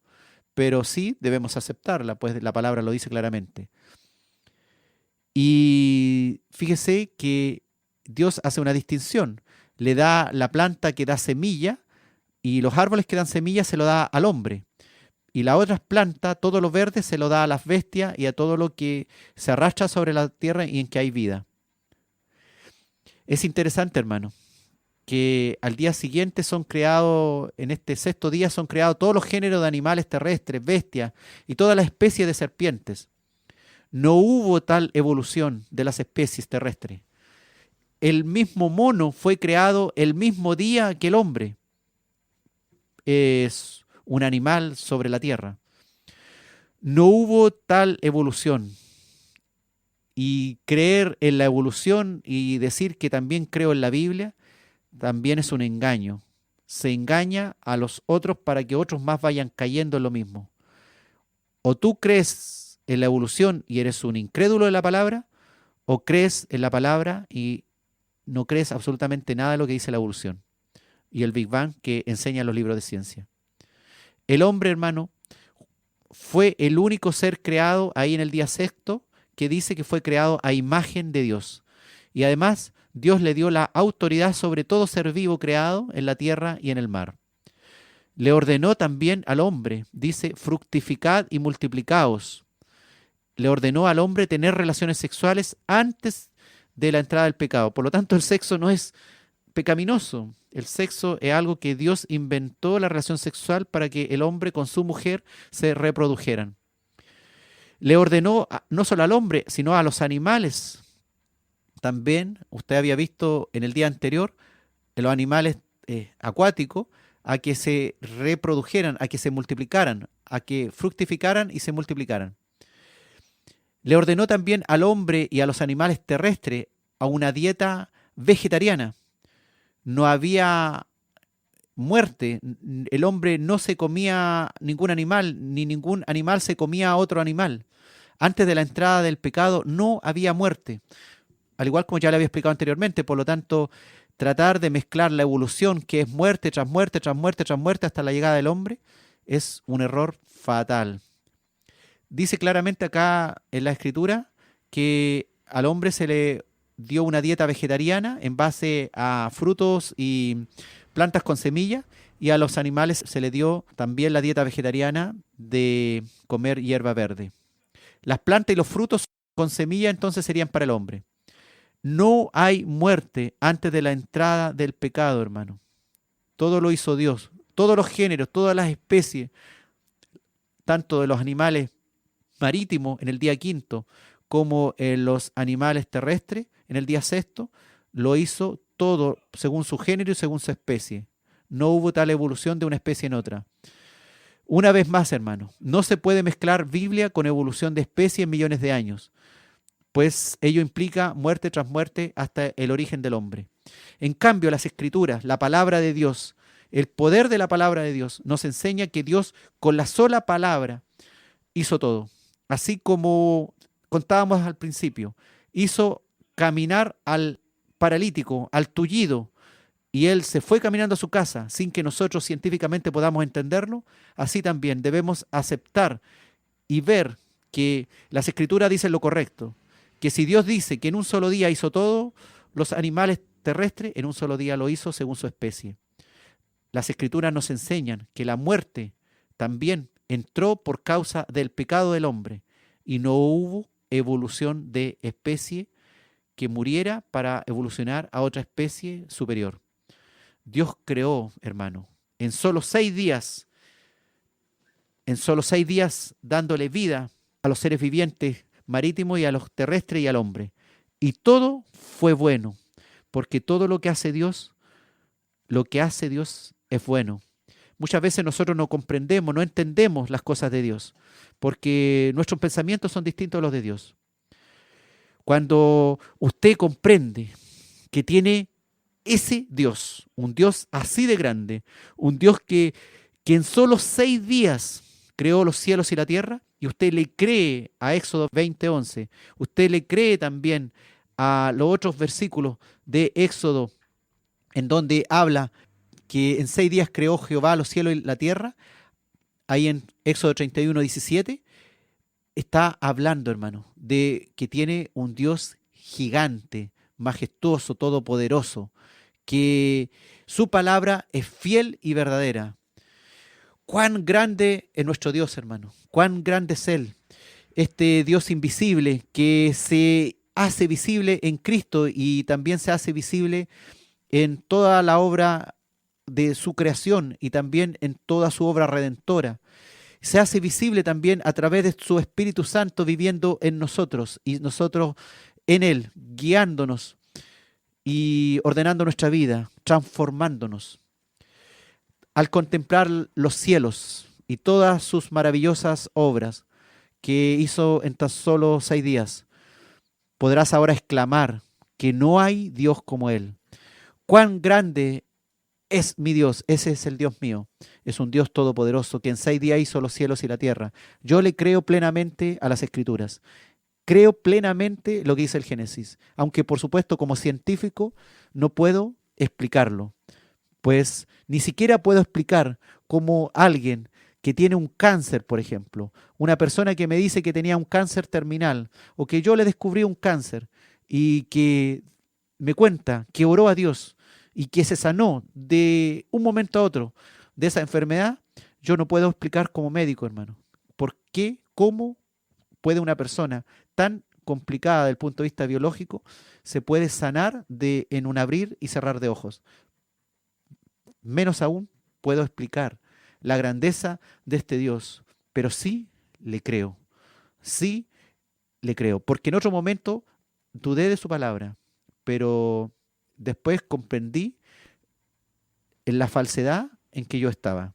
pero sí debemos aceptarla, pues la palabra lo dice claramente. Y fíjese que Dios hace una distinción. Le da la planta que da semilla y los árboles que dan semilla se lo da al hombre. Y la otra planta, todo lo verde, se lo da a las bestias y a todo lo que se arrastra sobre la tierra y en que hay vida. Es interesante, hermano, que al día siguiente son creados, en este sexto día son creados todos los géneros de animales terrestres, bestias y todas las especies de serpientes. No hubo tal evolución de las especies terrestres. El mismo mono fue creado el mismo día que el hombre. Es un animal sobre la tierra. No hubo tal evolución. Y creer en la evolución y decir que también creo en la Biblia, también es un engaño. Se engaña a los otros para que otros más vayan cayendo en lo mismo. O tú crees en la evolución y eres un incrédulo de la palabra, o crees en la palabra y no crees absolutamente nada de lo que dice la evolución y el Big Bang que enseñan los libros de ciencia. El hombre, hermano, fue el único ser creado ahí en el día sexto que dice que fue creado a imagen de Dios. Y además, Dios le dio la autoridad sobre todo ser vivo creado en la tierra y en el mar. Le ordenó también al hombre, dice, fructificad y multiplicaos. Le ordenó al hombre tener relaciones sexuales antes de la entrada del pecado. Por lo tanto, el sexo no es pecaminoso. El sexo es algo que Dios inventó, la relación sexual, para que el hombre con su mujer se reprodujeran. Le ordenó no solo al hombre, sino a los animales. También, usted había visto en el día anterior, los animales acuáticos, a que se reprodujeran, a que se multiplicaran, a que fructificaran y se multiplicaran. Le ordenó también al hombre y a los animales terrestres a una dieta vegetariana. No había muerte, el hombre no se comía ningún animal, ni ningún animal se comía a otro animal. Antes de la entrada del pecado no había muerte, al igual como ya le había explicado anteriormente. Por lo tanto, tratar de mezclar la evolución, que es muerte tras muerte, tras muerte, tras muerte, hasta la llegada del hombre, es un error fatal. Dice claramente acá en la Escritura que al hombre se le dio una dieta vegetariana en base a frutos y plantas con semilla, y a los animales se le dio también la dieta vegetariana de comer hierba verde. Las plantas y los frutos con semilla entonces serían para el hombre. No hay muerte antes de la entrada del pecado, hermano. Todo lo hizo Dios. Todos los géneros, todas las especies, tanto de los animales marítimos en el día quinto como en los animales terrestres en el día sexto, lo hizo todo según su género y según su especie. No hubo tal evolución de una especie en otra. Una vez más, hermano, no se puede mezclar Biblia con evolución de especies en millones de años, pues ello implica muerte tras muerte hasta el origen del hombre. En cambio, las Escrituras, la palabra de Dios, el poder de la palabra de Dios, nos enseña que Dios con la sola palabra hizo todo. Así como contábamos al principio, hizo caminar al paralítico, al tullido, y él se fue caminando a su casa sin que nosotros científicamente podamos entenderlo. Así también debemos aceptar y ver que las Escrituras dicen lo correcto, que si Dios dice que en un solo día hizo todos los animales terrestres, en un solo día lo hizo según su especie. Las Escrituras nos enseñan que la muerte también entró por causa del pecado del hombre y no hubo evolución de especie que muriera para evolucionar a otra especie superior. Dios creó, hermano, en solo 6 días, dándole vida a los seres vivientes marítimos y a los terrestres y al hombre. Y todo fue bueno, porque todo lo que hace Dios es bueno. Muchas veces nosotros no comprendemos, no entendemos las cosas de Dios, porque nuestros pensamientos son distintos a los de Dios. Cuando usted comprende que tiene ese Dios, un Dios así de grande, un Dios que en solo 6 días creó los cielos y la tierra, y usted le cree a Éxodo 20:11, usted le cree también a los otros versículos de Éxodo, en donde habla que en 6 días creó Jehová los cielos y la tierra, ahí en Éxodo 31:17, está hablando, hermano, de que tiene un Dios gigante, majestuoso, todopoderoso, que su palabra es fiel y verdadera. Cuán grande es nuestro Dios, hermano, cuán grande es Él, este Dios invisible que se hace visible en Cristo y también se hace visible en toda la obra de su creación y también en toda su obra redentora. Se hace visible también a través de su Espíritu Santo viviendo en nosotros y nosotros en Él, guiándonos y ordenando nuestra vida, transformándonos. Al contemplar los cielos y todas sus maravillosas obras que hizo en tan solo 6 días, podrás ahora exclamar que no hay Dios como Él. Cuán grande es mi Dios, ese es el Dios mío. Es un Dios todopoderoso que en 6 días hizo los cielos y la tierra. Yo le creo plenamente a las Escrituras. Creo plenamente lo que dice el Génesis, aunque por supuesto como científico no puedo explicarlo, pues ni siquiera puedo explicar cómo alguien que tiene un cáncer, por ejemplo, una persona que me dice que tenía un cáncer terminal o que yo le descubrí un cáncer y que me cuenta que oró a Dios y que se sanó de un momento a otro de esa enfermedad, yo no puedo explicar como médico, hermano. ¿Por qué? ¿Cómo puede una persona tan complicada desde el punto de vista biológico se puede sanar en un abrir y cerrar de ojos? Menos aún puedo explicar la grandeza de este Dios, pero sí le creo, porque en otro momento dudé de su palabra, pero después comprendí en la falsedad en que yo estaba.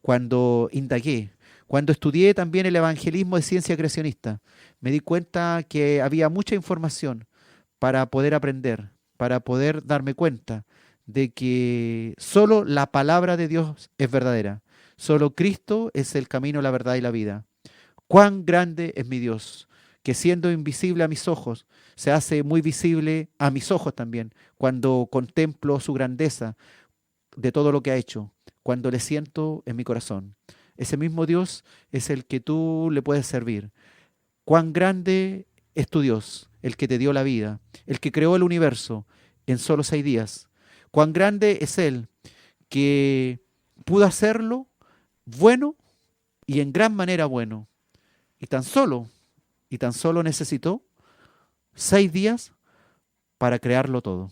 Cuando indagué, cuando estudié también el evangelismo de ciencia creacionista, me di cuenta que había mucha información para poder aprender, para poder darme cuenta de que solo la palabra de Dios es verdadera. Solo Cristo es el camino, la verdad y la vida. Cuán grande es mi Dios, que siendo invisible a mis ojos, se hace muy visible a mis ojos también, cuando contemplo su grandeza de todo lo que ha hecho, cuando le siento en mi corazón. Ese mismo Dios es el que tú le puedes servir. Cuán grande es tu Dios, el que te dio la vida, el que creó el universo en solo 6 días. Cuán grande es Él que pudo hacerlo bueno y en gran manera bueno. Y tan solo necesitó 6 días para crearlo todo.